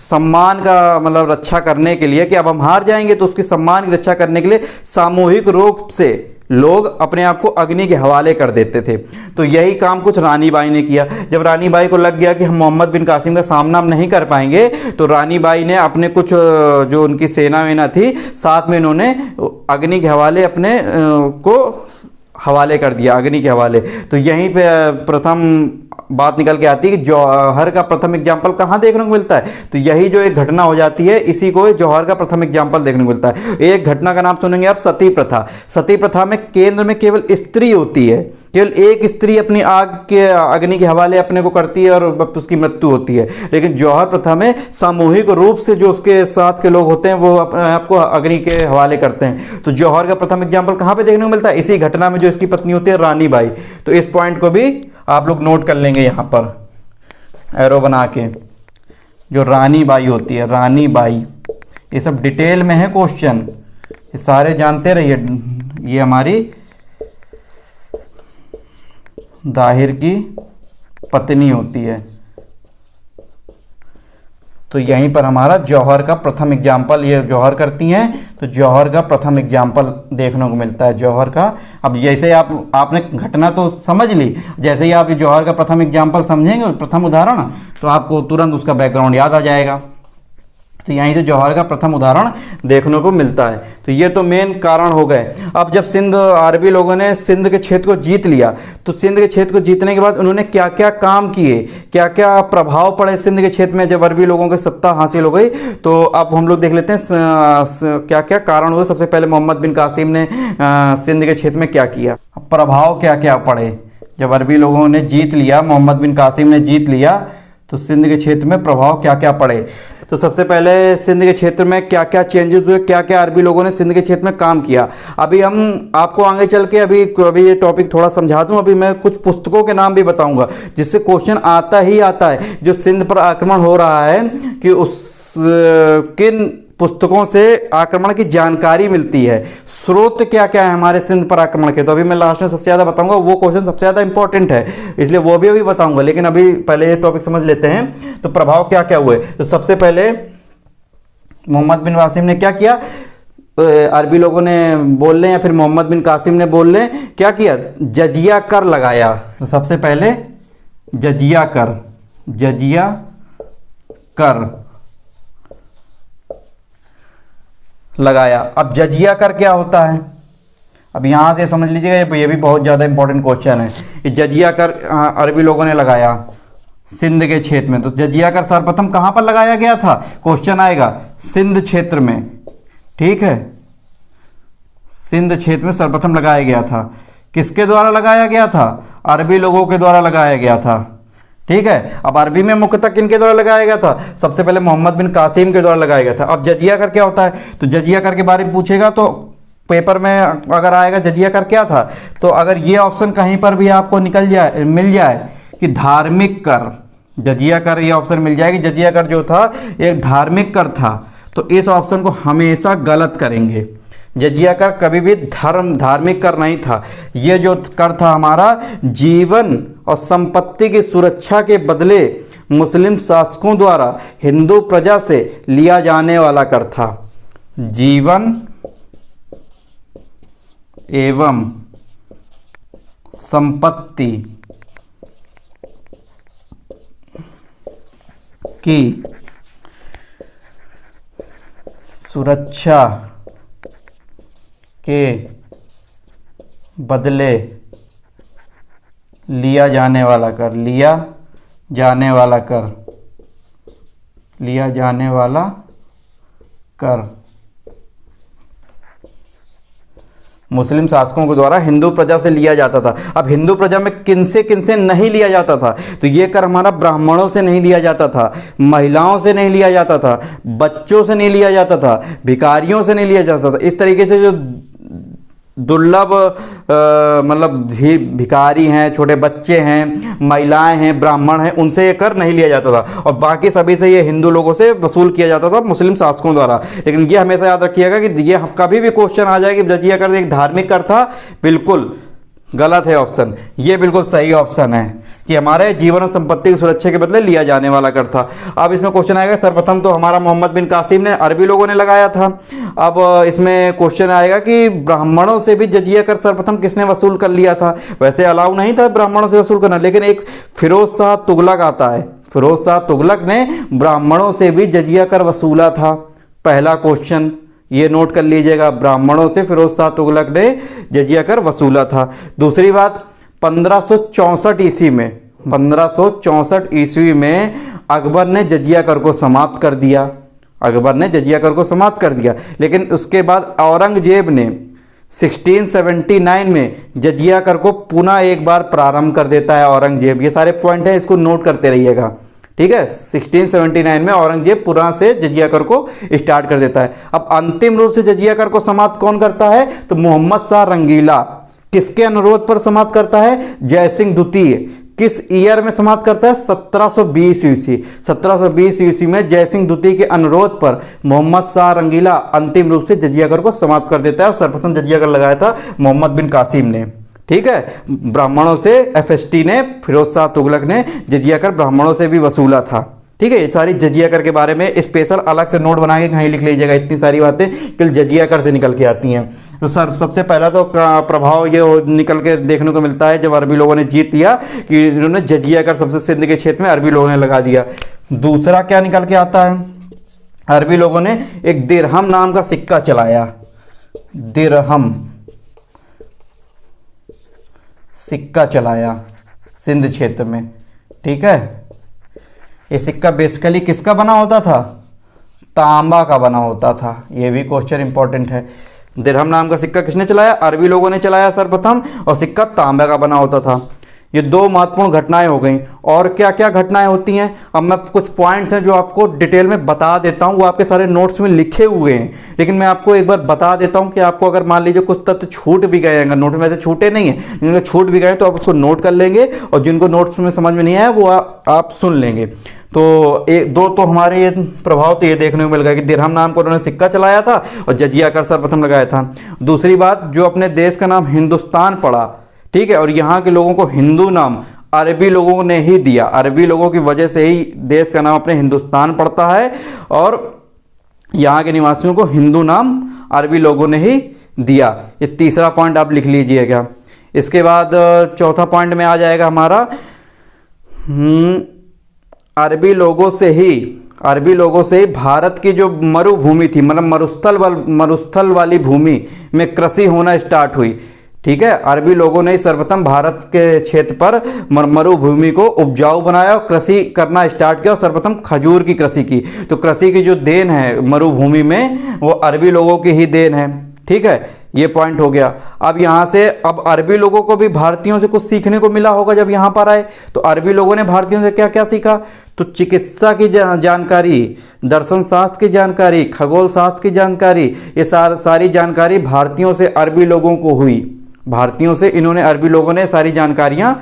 सम्मान का मतलब रक्षा करने के लिए, कि अब हम हार जाएंगे तो उसके सम्मान की रक्षा करने के लिए सामूहिक रूप से लोग अपने आप को अग्नि के हवाले कर देते थे। तो यही काम कुछ रानी बाई ने किया। जब रानी बाई को लग गया कि हम मोहम्मद बिन कासिम का सामना नहीं कर पाएंगे, तो रानी बाई ने अपने कुछ जो उनकी सेना वेना थी, साथ में इन्होंने अग्नि के हवाले अपने को हवाले कर दिया, अग्नि के हवाले। तो यहीं पे प्रथम बात निकल के आती है कि जौहर का प्रथम एग्जाम्पल कहाँ देखने को मिलता है। तो यही जो एक घटना हो जाती है, इसी को जौहर का प्रथम एग्जाम्पल देखने को मिलता है। एक घटना का नाम सुनेंगे आप, सती प्रथा। सती प्रथा में केंद्र में केवल स्त्री होती है, केवल एक स्त्री अपनी आग के अग्नि के हवाले अपने को करती है और उसकी मृत्यु होती है। लेकिन जौहर प्रथा में सामूहिक रूप से जो उसके साथ के लोग होते हैं वो अपने आप को अग्नि के हवाले करते हैं। तो जौहर का प्रथम एग्जाम्पल कहाँ पे देखने को मिलता है, इसी घटना में, जो इसकी पत्नी होती है रानी बाई। तो इस पॉइंट को भी आप लोग नोट कर लेंगे यहाँ पर एरो बना के। जो रानी बाई होती है, रानी बाई, ये सब डिटेल में है क्वेश्चन, ये सारे जानते रहिए। ये हमारी दाहिर की पत्नी होती है। तो यहीं पर हमारा जौहर का प्रथम एग्जाम्पल, ये जौहर करती हैं, तो जौहर का प्रथम एग्जाम्पल देखने को मिलता है जौहर का। अब जैसे आपने घटना तो समझ ली, जैसे ही आप ये जौहर का प्रथम एग्जाम्पल समझेंगे, प्रथम उदाहरण, तो आपको तुरंत उसका बैकग्राउंड याद आ जाएगा। तो यहीं से जौहर का प्रथम उदाहरण देखने को मिलता है। तो ये तो मेन कारण हो गए। अब जब सिंध अरबी लोगों ने सिंध के क्षेत्र को जीत लिया, तो सिंध के क्षेत्र को जीतने के बाद उन्होंने क्या क्या काम किए, क्या क्या प्रभाव पड़े सिंध के क्षेत्र में जब अरबी लोगों की सत्ता हासिल हो गई। तो अब हम लोग देख लेते हैं क्या क्या कारण हुए। सबसे पहले मोहम्मद बिन कासिम ने सिंध के क्षेत्र में क्या किया, प्रभाव क्या क्या पड़े। जब अरबी लोगों ने जीत लिया, मोहम्मद बिन कासिम ने जीत लिया, तो सिंध के क्षेत्र में प्रभाव क्या क्या पड़े। तो सबसे पहले सिंध के क्षेत्र में क्या क्या चेंजेस हुए, क्या क्या अरबी लोगों ने सिंध के क्षेत्र में काम किया। अभी हम आपको आगे चल के अभी ये टॉपिक थोड़ा समझा दूं। अभी मैं कुछ पुस्तकों के नाम भी बताऊंगा जिससे क्वेश्चन आता ही आता है। जो सिंध पर आक्रमण हो रहा है कि उस किन पुस्तकों से आक्रमण की जानकारी मिलती है, स्रोत क्या क्या है हमारे सिंध पर आक्रमण के। तो अभी मैं लास्ट में सबसे ज़्यादा बताऊंगा, वो क्वेश्चन सबसे ज़्यादा इंपॉर्टेंट है, इसलिए वो भी अभी बताऊंगा। लेकिन अभी पहले ये टॉपिक समझ लेते हैं। तो प्रभाव क्या क्या हुए। तो सबसे पहले मोहम्मद बिन कासिम ने क्या किया, अरबी लोगों ने बोल लें या फिर मोहम्मद बिन कासिम ने बोल लें, क्या किया, जजिया कर लगाया। तो सबसे पहले जजिया कर, जजिया कर लगाया। अब जजिया कर क्या होता है, अब यहाँ से समझ लीजिएगा, ये भी बहुत ज़्यादा इंपॉर्टेंट क्वेश्चन है। ये जजिया कर अरबी लोगों ने लगाया सिंध के क्षेत्र में। तो जजिया कर सर्वप्रथम कहाँ पर लगाया गया था, क्वेश्चन आएगा, सिंध क्षेत्र में। ठीक है, सिंध क्षेत्र में सर्वप्रथम लगाया गया था। किसके द्वारा लगाया गया था, अरबी लोगों के द्वारा लगाया गया था। ठीक है, अब अरबी में मुख्यतः किनके द्वारा लगाया गया था, सबसे पहले मोहम्मद बिन कासिम के द्वारा लगाया गया था। अब जजिया कर क्या होता है, तो जजिया कर के बारे में पूछेगा तो पेपर में अगर आएगा जजिया कर क्या था, तो अगर ये ऑप्शन कहीं पर भी आपको मिल जाए कि धार्मिक कर, जजिया कर ये ऑप्शन मिल जाएगी, जजिया कर जो था एक धार्मिक कर था, तो इस ऑप्शन को हमेशा गलत करेंगे। जजिया कर कभी भी धार्मिक कर नहीं था। ये जो कर था हमारा जीवन और संपत्ति की सुरक्षा के बदले मुस्लिम शासकों द्वारा हिंदू प्रजा से लिया जाने वाला कर था। जीवन एवं संपत्ति की सुरक्षा के बदले लिया जाने वाला कर, लिया जाने वाला कर, लिया जाने वाला कर मुस्लिम शासकों के द्वारा हिंदू प्रजा से लिया जाता था। अब हिंदू प्रजा में किनसे नहीं लिया जाता था, तो ये कर हमारा ब्राह्मणों से नहीं लिया जाता था, महिलाओं से नहीं लिया जाता था, बच्चों से नहीं लिया जाता था, भिखारियों से नहीं लिया जाता था। इस तरीके से जो दुर्लभ मतलब भिखारी हैं, छोटे बच्चे हैं, महिलाएं हैं, ब्राह्मण हैं, उनसे ये कर नहीं लिया जाता था और बाकी सभी से ये हिंदू लोगों से वसूल किया जाता था मुस्लिम शासकों द्वारा। लेकिन ये हमेशा याद रखिएगा कि ये कभी भी क्वेश्चन आ जाए कि जजिया कर एक धार्मिक कर था, बिल्कुल गलत है ऑप्शन। ये बिल्कुल सही ऑप्शन है कि हमारे जीवन और संपत्ति की सुरक्षा के बदले लिया जाने वाला कर था। अब इसमें क्वेश्चन आएगा, सर्वप्रथम तो हमारा मोहम्मद बिन कासिम ने अरबी लोगों ने लगाया था। अब इसमें क्वेश्चन आएगा कि ब्राह्मणों से भी जजिया कर सर्वप्रथम किसने वसूल कर लिया था। वैसे अलाउ नहीं था ब्राह्मणों से वसूल करना, लेकिन एक फिरोज शाह तुगलक आता है, फिरोज शाह तुगलक ने ब्राह्मणों से भी जजिया कर वसूला था। पहला क्वेश्चन ये नोट कर लीजिएगा, ब्राह्मणों से फिरोज शाह तुगलक ने जजिया कर वसूला था। दूसरी बात, 1564 ईस्वी में 1564 ईस्वी में अकबर ने जजिया कर को समाप्त कर दिया। अकबर ने जजिया कर को समाप्त कर दिया, लेकिन उसके बाद औरंगजेब ने 1679 में जजिया कर को पुनः एक बार प्रारंभ कर देता है औरंगजेब। ये सारे पॉइंट हैं, इसको नोट करते रहिएगा, ठीक है। 1679 में औरंगजेब पुनः से जजिया कर को स्टार्ट कर देता है। अब अंतिम रूप से जजिया कर को समाप्त कौन करता है, तो मोहम्मद शाह रंगीला। किसके अनुरोध पर समाप्त करता है, जयसिंह द्वितीय। किस ईयर में समाप्त करता है, 1720 ईस्वी। 1720 ईस्वी में जयसिंह द्वितीय के अनुरोध पर मोहम्मद शाह रंगीला अंतिम रूप से जजिया कर को समाप्त कर देता है और सर्वप्रथम जजिया कर लगाया था मोहम्मद बिन कासिम ने, ठीक है। ब्राह्मणों से एफएसटी ने, फिरोज शाह तुगलक ने जजिया कर ब्राह्मणों से भी वसूला था, ठीक है। ये सारी जजिया कर के बारे में स्पेशल अलग से नोट बना के कहीं लिख लीजिएगा, इतनी सारी बातें केवल जजिया कर से निकल के आती हैं। तो सर सबसे पहला तो प्रभाव ये निकल के देखने को मिलता है जब अरबी लोगों ने जीत लिया कि इन्होंने जजिया कर सबसे सिंध के क्षेत्र में अरबी लोगों ने लगा दिया। दूसरा क्या निकल के आता है, अरबी लोगों ने एक दिरहम नाम का सिक्का चलाया। दिरहम सिक्का चलाया सिंध क्षेत्र में, ठीक है। ये सिक्का बेसिकली किसका बना होता था, तांबा का बना होता था। ये भी क्वेश्चन इंपॉर्टेंट है। दिरहम नाम का सिक्का किसने चलाया, अरबी लोगों ने चलाया सर्वप्रथम, और सिक्का तांबे का बना होता था। ये दो महत्वपूर्ण घटनाएं हो गई। और क्या क्या घटनाएं होती हैं, अब मैं कुछ पॉइंट्स हैं जो आपको डिटेल में बता देता हूं, वो आपके सारे नोट्स में लिखे हुए हैं, लेकिन मैं आपको एक बार बता देता हूं कि आपको अगर मान लीजिए कुछ तथ्य छूट भी गए हैं, नोट में से छूटे नहीं हैं, लेकिन अगर छूट भी गए तो आप उसको नोट कर लेंगे और जिनको नोट्स में समझ में नहीं आया वो आप सुन लेंगे। तो एक दो तो हमारे ये प्रभाव तो ये देखने को मिल गया कि दिरहम नाम को उन्होंने सिक्का चलाया था और जजिया कर सर्वप्रथम लगाया था। दूसरी बात, जो अपने देश का नाम हिंदुस्तान पड़ा, ठीक है, और यहाँ के लोगों को हिंदू नाम अरबी लोगों ने ही दिया। अरबी लोगों की वजह से ही देश का नाम अपने हिंदुस्तान पड़ता है और यहाँ के निवासियों को हिंदू नाम अरबी लोगों ने ही दिया। ये तीसरा पॉइंट आप लिख लीजिएगा। इसके बाद चौथा पॉइंट में आ जाएगा हमारा अरबी लोगों से ही भारत की जो मरुभूमि थी, मतलब मरुस्थल वाली भूमि में कृषि होना स्टार्ट हुई, ठीक है। अरबी लोगों ने सर्वप्रथम भारत के क्षेत्र पर मरुभूमि को उपजाऊ बनाया और कृषि करना स्टार्ट किया और सर्वप्रथम खजूर की कृषि की। तो कृषि की जो देन है मरुभूमि में वो अरबी लोगों की ही देन है, ठीक है। ये पॉइंट हो गया। अब यहाँ से अब अरबी लोगों को भी भारतीयों से कुछ सीखने को मिला होगा जब यहाँ पर आए। तो अरबी लोगों ने भारतीयों से क्या क्या सीखा, तो चिकित्सा की जानकारी, दर्शन शास्त्र की जानकारी, खगोल शास्त्र की जानकारी, ये सारी जानकारी भारतीयों से अरबी लोगों को हुई। भारतीयों से इन्होंने अरबी लोगों ने सारी जानकारियाँ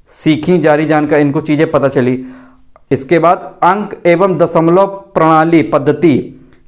सीखी, जारी जानकारी, इनको चीज़ें पता चली। इसके बाद अंक एवं दशमलव प्रणाली पद्धति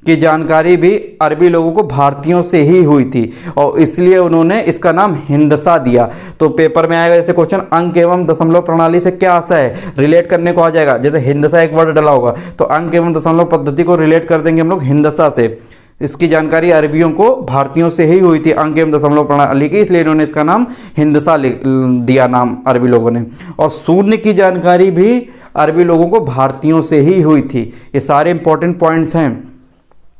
की जानकारी भी अरबी लोगों को भारतीयों से ही हुई थी और इसलिए उन्होंने इसका नाम हिंदसा दिया। तो पेपर में आएगा जैसे क्वेश्चन, अंक एवं दशमलव प्रणाली से क्या आशा है, रिलेट करने को आ जाएगा। जैसे हिंदसा एक वर्ड डला होगा तो अंक एवं दशमलव पद्धति को रिलेट कर देंगे हम लोग हिंदसा से। इसकी जानकारी अरबियों को भारतीयों से ही हुई थी अंक एवं दशमलव प्रणाली की, इसलिए इन्होंने इसका नाम हिंदसा दिया नाम अरबी लोगों ने। और शून्य की जानकारी भी अरबी लोगों को भारतीयों से ही हुई थी। ये सारे इंपॉर्टेंट पॉइंट्स हैं।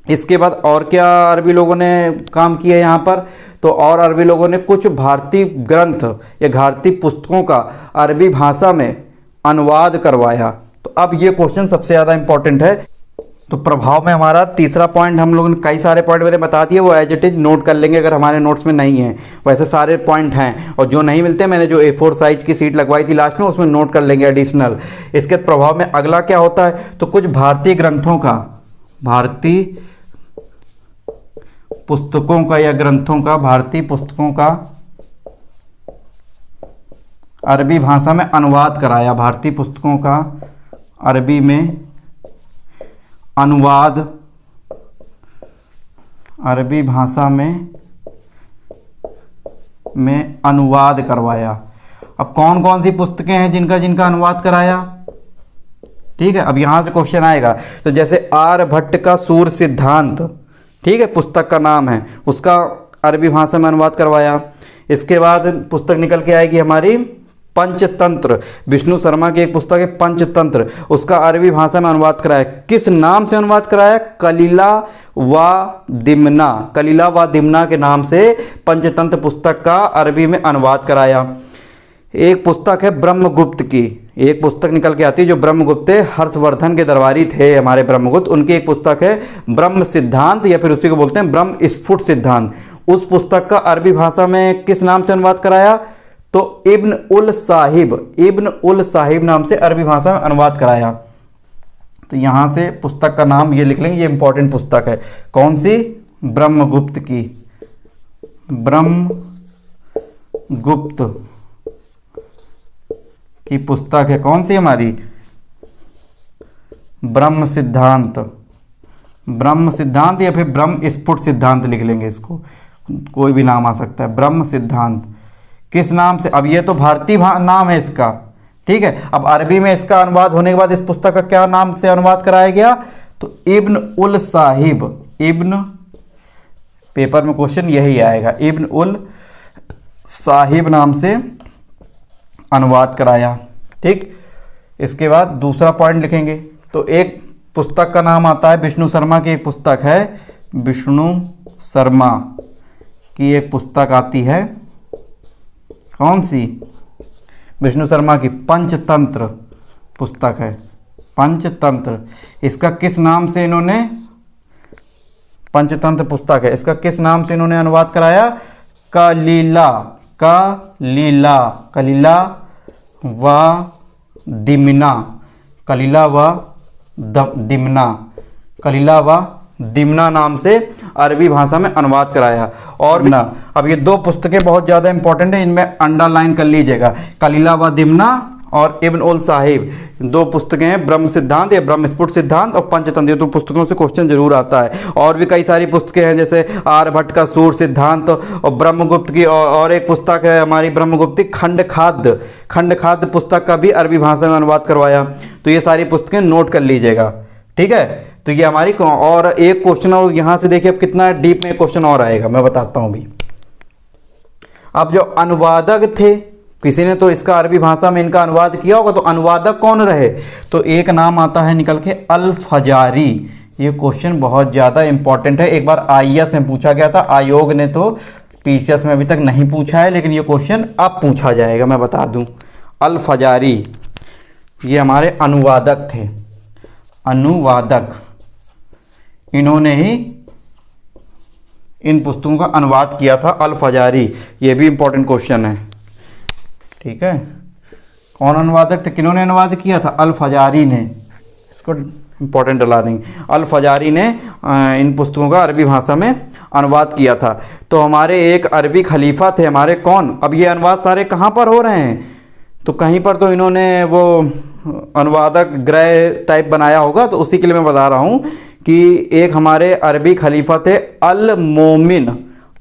इसके बाद और क्या अरबी लोगों ने काम किया यहाँ पर, तो और अरबी लोगों ने कुछ भारतीय ग्रंथ या भारतीय पुस्तकों का अरबी भाषा में अनुवाद करवाया। तो अब ये क्वेश्चन सबसे ज़्यादा इंपॉर्टेंट है। तो प्रभाव में हमारा तीसरा पॉइंट, हम लोगों ने कई सारे पॉइंट मैंने बता दिए, वो एज इट इज नोट कर लेंगे अगर हमारे नोट्स में नहीं है। वैसे सारे पॉइंट हैं और जो नहीं मिलते मैंने जो A4 साइज की सीट लगवाई थी लास्ट में उसमें नोट कर लेंगे एडिशनल। इसके प्रभाव में अगला क्या होता है, तो कुछ भारतीय ग्रंथों का, भारतीय पुस्तकों का या ग्रंथों का, भारतीय पुस्तकों का अरबी भाषा में अनुवाद कराया। भारतीय पुस्तकों का अरबी में अनुवाद, अरबी भाषा में अनुवाद करवाया। अब कौन कौन सी पुस्तकें हैं जिनका जिनका अनुवाद कराया? ठीक है, अब यहां से क्वेश्चन आएगा। तो जैसे आर्यभट्ट का सूर्य सिद्धांत, ठीक है, पुस्तक का नाम है, उसका अरबी भाषा में अनुवाद करवाया। इसके बाद पुस्तक निकल के आएगी हमारी पंचतंत्र, विष्णु शर्मा की एक पुस्तक है पंचतंत्र, उसका अरबी भाषा में अनुवाद कराया। किस नाम से अनुवाद कराया? कलीला व दिमना, कलीला व दिमना के नाम से पंचतंत्र पुस्तक का अरबी में अनुवाद कराया। एक पुस्तक है ब्रह्मगुप्त की, एक पुस्तक निकल के आती है जो ब्रह्मगुप्त है, हर्षवर्धन के दरबारी थे हमारे ब्रह्मगुप्त, उनकी एक पुस्तक है ब्रह्म सिद्धांत, या फिर उसी को बोलते हैं ब्रह्म स्फुट सिद्धांत। उस पुस्तक का अरबी भाषा में किस नाम से अनुवाद कराया? तो इब्न उल साहिब, इब्न उल साहिब नाम से अरबी भाषा में अनुवाद कराया। तो यहां से पुस्तक का नाम ये लिख लेंगे, ये इंपॉर्टेंट पुस्तक है। कौन सी? ब्रह्मगुप्त की, ब्रह्मगुप्त की पुस्तक है। कौन सी हमारी? ब्रह्म सिद्धांत, ब्रह्म सिद्धांत या फिर ब्रह्म स्फुट सिद्धांत लिख लेंगे, इसको कोई भी नाम आ सकता है। ब्रह्म सिद्धांत किस नाम से? अब ये तो भारतीय नाम है इसका, ठीक है। अब अरबी में इसका अनुवाद होने के बाद इस पुस्तक का क्या नाम से अनुवाद कराया गया? तो इब्न उल साहिब, इब्न, पेपर में क्वेश्चन यही आएगा, इब्न उल साहिब नाम से अनुवाद कराया। ठीक, इसके बाद दूसरा पॉइंट लिखेंगे। तो एक पुस्तक का नाम आता है, विष्णु शर्मा की एक पुस्तक है, विष्णु शर्मा की एक पुस्तक आती है। कौन सी? विष्णु शर्मा की पंचतंत्र पुस्तक है, पंचतंत्र। इसका किस नाम से इन्होंने, पंचतंत्र पुस्तक है, इसका किस नाम से इन्होंने अनुवाद कराया? कलीला, कलीला, कलीला व दिमना, कलीला व दिमना, कलीला व दिमना नाम से अरबी भाषा में अनुवाद कराया। और ना, अब ये दो पुस्तकें बहुत ज़्यादा इंपॉर्टेंट है, इनमें अंडरलाइन कर लीजिएगा, कलीला व दिमना और इब्न उल साहिब, दो पुस्तकें हैं, ब्रह्म सिद्धांत या ब्रह्म स्फुट सिद्धांत और पंचतंत्र। तो पुस्तकों से क्वेश्चन जरूर आता है। और भी कई सारी पुस्तकें हैं, जैसे आर्यभट्ट का सूर्य सिद्धांत और ब्रह्मगुप्त की, और एक पुस्तक है हमारी ब्रह्मगुप्त की खंडखाद्य, खंडखाद्य पुस्तक का भी अरबी भाषा में अनुवाद करवाया। तो ये सारी पुस्तकें नोट कर लीजिएगा, ठीक है। तो ये हमारी, और एक क्वेश्चन और यहाँ से देखिए अब कितना डीप में क्वेश्चन और आएगा, मैं बताता हूँ अभी। अब जो अनुवादक थे, किसी ने तो इसका अरबी भाषा में इनका अनुवाद किया होगा, तो अनुवादक कौन रहे? तो एक नाम आता है निकल के अल फजारी। ये क्वेश्चन बहुत ज़्यादा इंपॉर्टेंट है, एक बार आईएएस में पूछा गया था, आयोग ने तो पीसीएस में अभी तक नहीं पूछा है, लेकिन ये क्वेश्चन अब पूछा जाएगा, मैं बता दूं। अल फजारी ये हमारे अनुवादक थे, अनुवादक, इन्होंने ही इन पुस्तकों का अनुवाद किया था, अल फजारी। ये भी इंपॉर्टेंट क्वेश्चन है, ठीक है। कौन अनुवादक थे, किन्होंने अनुवाद किया था? अल फजारी ने, इसको इंपॉर्टेंट डला देंगे, अल फजारी ने इन पुस्तकों का अरबी भाषा में अनुवाद किया था। तो हमारे एक अरबी खलीफा थे हमारे, कौन? अब ये अनुवाद सारे कहाँ पर हो रहे हैं? तो कहीं पर तो इन्होंने वो अनुवादक गृह टाइप बनाया होगा, तो उसी के लिए मैं बता रहा हूँ कि एक हमारे अरबी खलीफा थे अल मोमिन,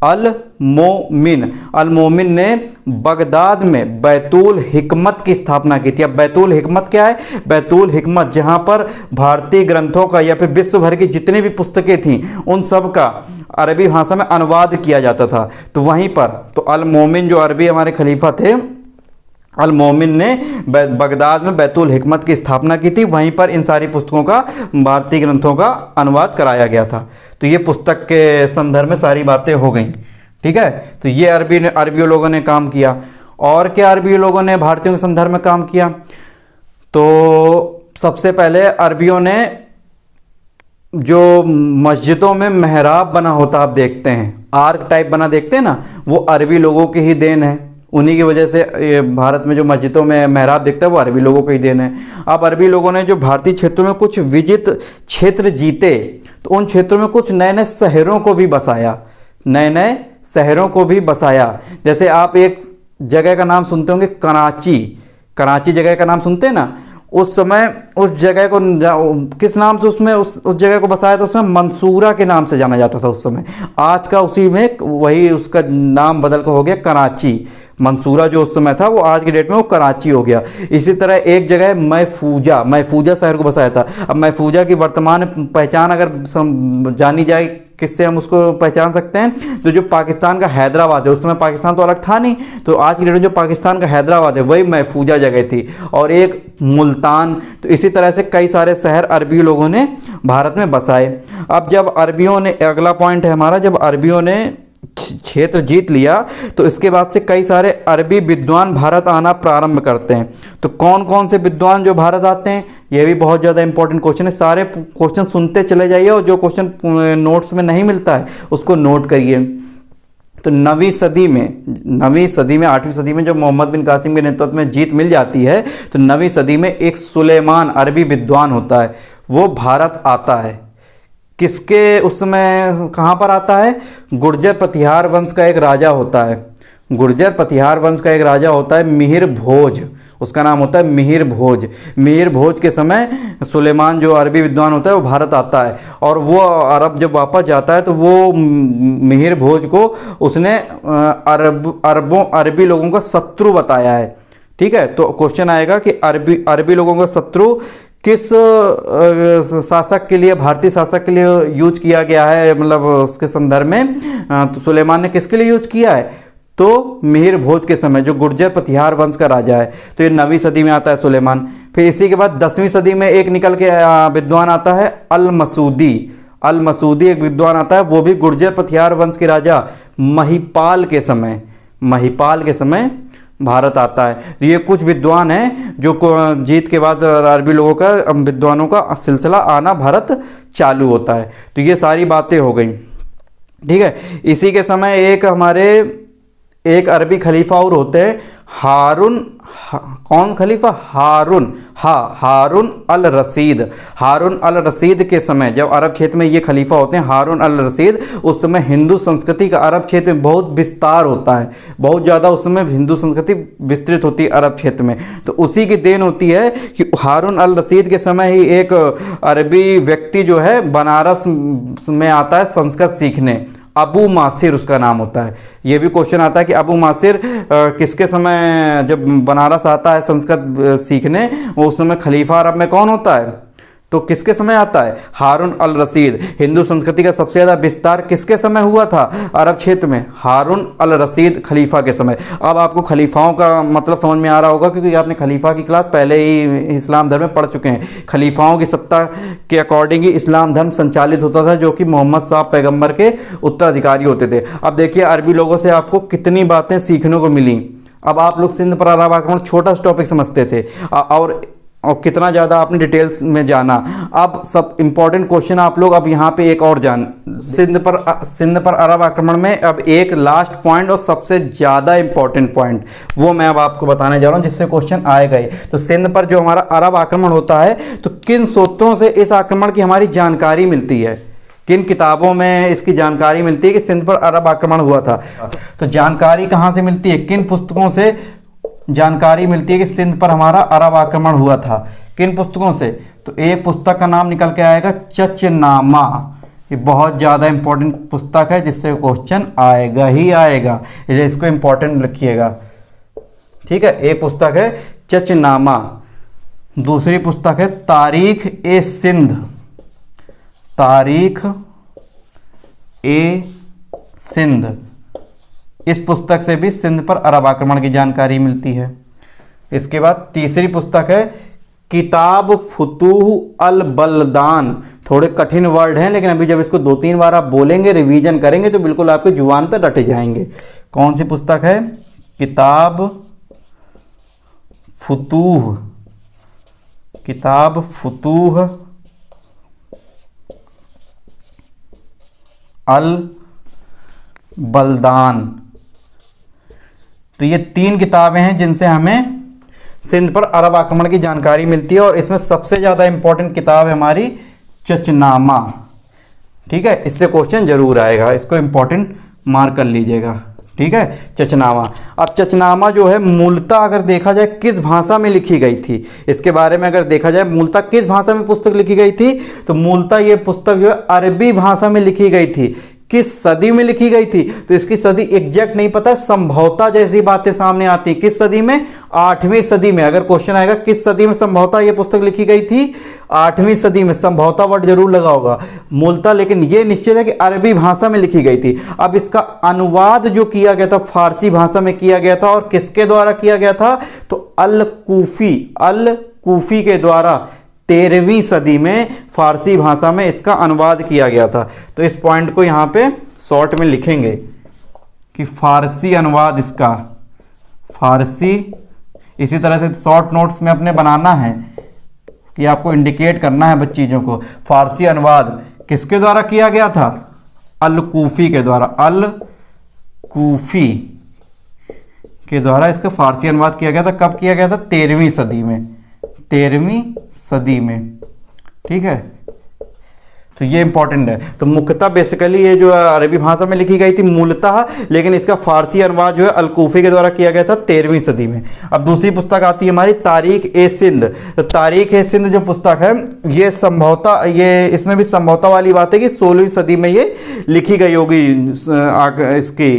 अल मोमिन। अल मोमिन ने बगदाद में बैतुल हिकमत की स्थापना की थी। अब बैतुल हिकमत क्या है? बैतुल हिकमत जहाँ पर भारतीय ग्रंथों का या फिर विश्व भर की जितनी भी पुस्तकें थीं उन सब का अरबी भाषा में अनुवाद किया जाता था। तो वहीं पर तो अल मोमिन जो अरबी हमारे खलीफा थे, अल मोमिन ने बगदाद में बैतुल हिकमत की स्थापना की थी, वहीं पर इन सारी पुस्तकों का, भारतीय ग्रंथों का अनुवाद कराया गया था। तो ये पुस्तक के संदर्भ में सारी बातें हो गई, ठीक है। तो ये अरबियों लोगों ने काम किया। और क्या अरबियों लोगों ने भारतीयों के संदर्भ में काम किया? तो सबसे पहले अरबियों ने जो मस्जिदों में मेहराब बना होता आप देखते हैं, आर्क टाइप बना देखते हैं ना, वो अरबी लोगों की ही देन है। उन्हीं की वजह से भारत में जो मस्जिदों में मेहराब दिखता है वो अरबी लोगों को ही देन है। अब अरबी लोगों ने जो भारतीय क्षेत्रों में कुछ विजित क्षेत्र जीते, तो उन क्षेत्रों में कुछ नए नए शहरों को भी बसाया। नए नए शहरों को भी बसाया। जैसे आप एक जगह का नाम सुनते होंगे कराची, कराची जगह का नाम सुनते हैं ना, उस समय उस जगह को किस नाम से उसमें उस जगह को बसाया था, उसमें मंसूरा के नाम से जाना जाता था उस समय। आज का उसी में वही उसका नाम बदल कर हो गया कराची। मंसूरा जो उस समय था वो आज की डेट में वो कराची हो गया। इसी तरह एक जगह महफूजा, महफूजा शहर को बसाया था। अब महफूजा की वर्तमान पहचान अगर जानी जाए किससे हम उसको पहचान सकते हैं, तो जो पाकिस्तान का हैदराबाद है, उस समय पाकिस्तान तो अलग था नहीं, तो आज की डेट में जो पाकिस्तान का हैदराबाद है वही महफूजा जगह थी, और एक मुल्तान। तो इसी तरह से कई सारे शहर अरबी लोगों ने भारत में बसाए। अब जब अरबियों ने, अगला पॉइंट है हमारा, जब अरबियों ने क्षेत्र जीत लिया तो इसके बाद से कई सारे अरबी विद्वान भारत आना प्रारंभ करते हैं। तो कौन कौन से विद्वान जो भारत आते हैं, ये भी बहुत ज़्यादा इंपॉर्टेंट क्वेश्चन है। सारे क्वेश्चन सुनते चले जाइए, और जो क्वेश्चन नोट्स में नहीं मिलता है उसको नोट करिए। तो नवीं सदी में 8वीं सदी में जब मोहम्मद बिन कासिम के नेतृत्व में जीत मिल जाती है, तो नवीं सदी में एक सुलेमान अरबी विद्वान होता है, वो भारत आता है। किसके, उस समय कहाँ पर आता है, गुर्जर प्रतिहार वंश का एक राजा होता है, गुर्जर प्रतिहार वंश का एक राजा होता है मिहिर भोज, उसका नाम होता है मिहिर भोज। मिहिर भोज के समय सुलेमान जो अरबी विद्वान होता है वो भारत आता है, और वो अरब जब वापस जाता है तो वो मिहिर भोज को उसने अरबी लोगों का शत्रु बताया है। ठीक है, तो क्वेश्चन आएगा कि अरबी लोगों का शत्रु किस शासक के लिए, भारतीय शासक के लिए यूज किया गया है, मतलब उसके संदर्भ में तो सुलेमान ने किसके लिए यूज किया है, तो मिहिर भोज के समय, जो गुर्जर प्रतिहार वंश का राजा है। तो ये 9वीं सदी में आता है सुलेमान। फिर इसी के बाद 10वीं सदी में एक निकल के विद्वान आता है अल मसूदी। अल मसूदी एक विद्वान आता है, वो भी गुर्जर प्रतिहार वंश के राजा महिपाल के समय भारत आता है। ये कुछ विद्वान हैं जो जीत के बाद अरबी लोगों का, विद्वानों का सिलसिला आना भारत चालू होता है। तो ये सारी बातें हो गई। ठीक है, इसी के समय एक अरबी खलीफा और होते हैं हारून, कौन खलीफा, हारून अल रशीद। हारून अल रशीद के समय जब अरब क्षेत्र में ये खलीफा होते हैं हारून अल रशीद, उस समय हिंदू संस्कृति का अरब क्षेत्र में बहुत विस्तार होता है, बहुत ज़्यादा उस समय हिंदू संस्कृति विस्तृत होती है अरब क्षेत्र में। तो उसी की देन होती है कि हारून अल रशीद के समय ही एक अरबी व्यक्ति जो है बनारस में आता है संस्कृत सीखने, अबू मासिर उसका नाम होता है। ये भी क्वेश्चन आता है कि अबू मासिर किसके समय जब बनारस आता है संस्कृत सीखने, वो उस समय खलीफा अरब में कौन होता है, तो किसके समय आता है, हारून अल रशीद। हिंदू संस्कृति का सबसे ज़्यादा विस्तार किसके समय हुआ था अरब क्षेत्र में, हारून अल रशीद खलीफा के समय। अब आपको खलीफाओं का मतलब समझ में आ रहा होगा, क्योंकि आपने खलीफा की क्लास पहले ही इस्लाम धर्म में पढ़ चुके हैं। खलीफाओं की सत्ता के अकॉर्डिंग ही इस्लाम धर्म संचालित होता था, जो कि मोहम्मद साहब पैगम्बर के उत्तराधिकारी होते थे। अब देखिए अरबी लोगों से आपको कितनी बातें सीखने को मिली। अब आप लोग सिंध पर अरब आक्रमण छोटा सा टॉपिक समझते थे, और कितना ज़्यादा आपने डिटेल्स में जाना। अब सब इंपॉर्टेंट क्वेश्चन आप लोग अब यहाँ पे एक और सिंध पर अरब आक्रमण में अब एक लास्ट पॉइंट और सबसे ज़्यादा इंपॉर्टेंट पॉइंट वो मैं अब आपको बताने जा रहा हूँ, जिससे क्वेश्चन आएगा ही। तो सिंध पर जो हमारा अरब आक्रमण होता है, तो किन सूत्रों से इस आक्रमण की हमारी जानकारी मिलती है, किन किताबों में इसकी जानकारी मिलती है कि सिंध पर अरब आक्रमण हुआ था। तो जानकारी कहाँ से मिलती है, किन पुस्तकों से जानकारी मिलती है कि सिंध पर हमारा अरब आक्रमण हुआ था, किन पुस्तकों से। तो एक पुस्तक का नाम निकल के आएगा चचनामा। ये बहुत ज़्यादा इंपॉर्टेंट पुस्तक है, जिससे क्वेश्चन आएगा ही आएगा, इसको इंपॉर्टेंट रखिएगा। ठीक है, एक पुस्तक है चचनामा, दूसरी पुस्तक है तारीख ए सिंध, तारीख ए सिंध। इस पुस्तक से भी सिंध पर अरब आक्रमण की जानकारी मिलती है। इसके बाद तीसरी पुस्तक है किताब फुतूह अल बलदान। थोड़े कठिन वर्ड हैं, लेकिन अभी जब इसको 2-3 बार आप बोलेंगे, रिवीजन करेंगे, तो बिल्कुल आपके जुबान पर रट जाएंगे। कौन सी पुस्तक है, किताब फुतूह अल बलदान। तो ये 3 किताबें हैं जिनसे हमें सिंध पर अरब आक्रमण की जानकारी मिलती है, और इसमें सबसे ज़्यादा इंपॉर्टेंट किताब है हमारी चचनामा। ठीक है, इससे क्वेश्चन जरूर आएगा, इसको इंपॉर्टेंट मार्क कर लीजिएगा। ठीक है, चचनामा। अब चचनामा जो है मूलतः अगर देखा जाए किस भाषा में लिखी गई थी, इसके बारे में अगर देखा जाए मूलतः किस भाषा में पुस्तक लिखी गई थी, तो मूलतः ये पुस्तक जो है अरबी भाषा में लिखी गई थी। किस सदी में लिखी गई थी, तो इसकी सदी एग्जैक्ट नहीं पता, संभवतः जैसी बातें सामने आती हैं। किस सदी में? 8वीं सदी में। अगर क्वेश्चन आएगा किस सदी में संभवतः ये पुस्तक लिखी गई थी, 8वीं सदी में, संभवतः वर्ड जरूर लगा होगा मूलतः, लेकिन ये निश्चित है कि अरबी भाषा में लिखी गई थी। अब इसका अनुवाद जो किया गया था फारसी भाषा में किया गया था, और किसके द्वारा किया गया था, तो अल कूफी के द्वारा 13वीं सदी में फारसी भाषा में इसका अनुवाद किया गया था। तो इस पॉइंट को यहां पे शॉर्ट में लिखेंगे कि फारसी अनुवाद इसका, फारसी, इसी तरह से शॉर्ट नोट्स में अपने बनाना है कि आपको इंडिकेट करना है बच्ची चीजों को। फारसी अनुवाद किसके द्वारा किया गया था, अल कूफी के द्वारा, अल कूफी के द्वारा इसका फारसी अनुवाद किया गया था। कब किया गया था? 13वीं सदी में, 13वीं सदी में। ठीक है, तो ये इंपॉर्टेंट है। तो मुख्यतः बेसिकली ये जो अरबी भाषा में लिखी गई थी मूलतः, लेकिन इसका फारसी अनुवाद जो है अलकूफी के द्वारा किया गया था 13वीं सदी में। अब दूसरी पुस्तक आती है हमारी तारीख ए सिंध। तो तारीख ए सिंध जो पुस्तक है ये संभवतः, ये इसमें भी संभवतः वाली बात है कि 16वीं सदी में ये लिखी गई होगी। इसकी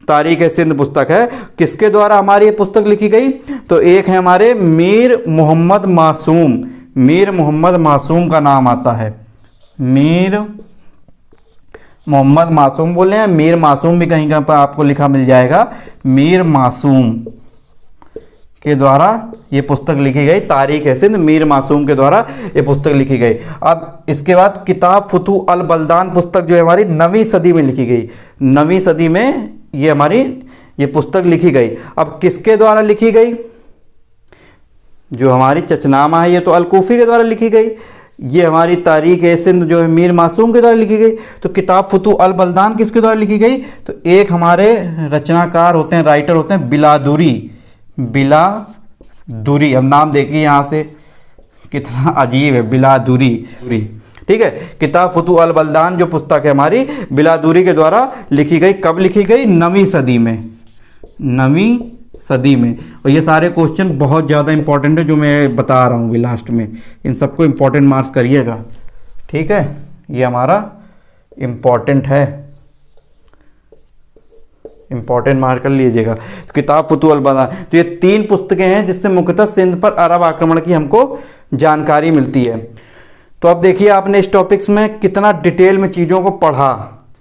तारीख ए सिंध पुस्तक है, किसके द्वारा हमारी ये पुस्तक लिखी गई, तो एक है हमारे मीर मोहम्मद मासूम। मीर मोहम्मद मासूम का नाम आता है, मीर मोहम्मद मासूम बोले हैं, मीर मासूम भी कहीं पर आपको लिखा मिल जाएगा। मीर मासूम के द्वारा ये पुस्तक लिखी गई, तारीख है सिंध, मीर मासूम के द्वारा ये पुस्तक लिखी गई। अब इसके बाद किताब फुतू अल बलदान पुस्तक जो है हमारी 9वीं सदी में लिखी गई। 9वीं सदी में ये हमारी ये पुस्तक लिखी गई। अब किसके द्वारा लिखी गई, जो हमारी चचनामा है ये तो अलकूफी के द्वारा लिखी गई। ये हमारी तारीख ए सिंध जो है मीर मासूम के द्वारा लिखी गई। तो किताब फुतू अल बलदान किसके द्वारा लिखी गई, तो एक हमारे रचनाकार होते हैं, राइटर होते हैं बिलादुरी। बिलादुरी, अब नाम देखिए यहाँ से कितना अजीब है, बिलादुरी। ठीक है, किताब फुतू अल बलदान जो पुस्तक है हमारी बिलादुरी के द्वारा लिखी गई। कब लिखी गई? 9वीं सदी में, 9वीं सदी में। और ये सारे क्वेश्चन बहुत ज़्यादा इंपॉर्टेंट है जो मैं बता रहा हूँ अभी लास्ट में, इन सबको इंपॉर्टेंट मार्क्स करिएगा। ठीक है, ये हमारा इंपॉर्टेंट है, इंपॉर्टेंट मार्क कर लीजिएगा। तो किताब फुतू अल बलदान, तो ये 3 पुस्तकें हैं जिससे मुख्यतः सिंध पर अरब आक्रमण की हमको जानकारी मिलती है। तो अब देखिए आपने इस टॉपिक्स में कितना डिटेल में चीज़ों को पढ़ा,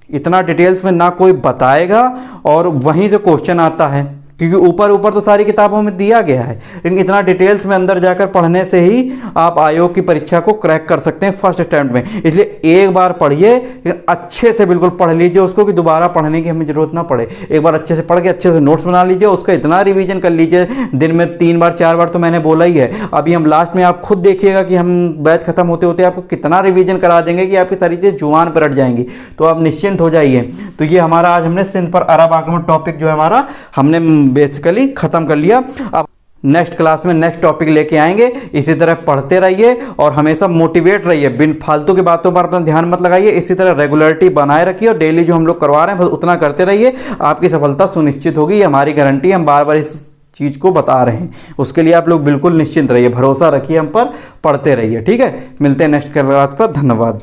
इतना डिटेल्स में ना कोई बताएगा और वहीं से क्वेश्चन आता है, क्योंकि ऊपर ऊपर तो सारी किताबों में दिया गया है, लेकिन इतना डिटेल्स में अंदर जाकर पढ़ने से ही आप आयोग की परीक्षा को क्रैक कर सकते हैं फर्स्ट अटेम्प्ट में। इसलिए एक बार पढ़िए, लेकिन अच्छे से बिल्कुल पढ़ लीजिए उसको कि दोबारा पढ़ने की हमें ज़रूरत ना पड़े। एक बार अच्छे से पढ़ के अच्छे से नोट्स बना लीजिए, उसका इतना रिवीजन कर लीजिए दिन में 3 बार 4 बार, तो मैंने बोला ही है। अभी हम लास्ट में आप खुद देखिएगा कि हम बैच खत्म होते होते आपको कितना रिवीजन करा देंगे कि आपकी सारी चीज़ें जुबान पर रट जाएंगी। तो आप निश्चिंत हो जाइए। तो ये हमारा आज हमने सिंध पर अरब आक्रमण टॉपिक जो है हमारा हमने बेसिकली खत्म कर लिया। अब नेक्स्ट क्लास में नेक्स्ट टॉपिक लेके आएंगे। इसी तरह पढ़ते रहिए और हमेशा मोटिवेट रहिए, बिन फालतू की बातों पर अपना ध्यान मत लगाइए। इसी तरह रेगुलरिटी बनाए रखिए और डेली जो हम लोग करवा रहे हैं बस उतना करते रहिए, आपकी सफलता सुनिश्चित होगी। ये हमारी गारंटी, हम बार बार इस चीज़ को बता रहे हैं, उसके लिए आप लोग बिल्कुल निश्चिंत रहिए, भरोसा रखिए हम पर, पढ़ते रहिए। ठीक है, मिलते हैं नेक्स्ट क्लास पर। धन्यवाद।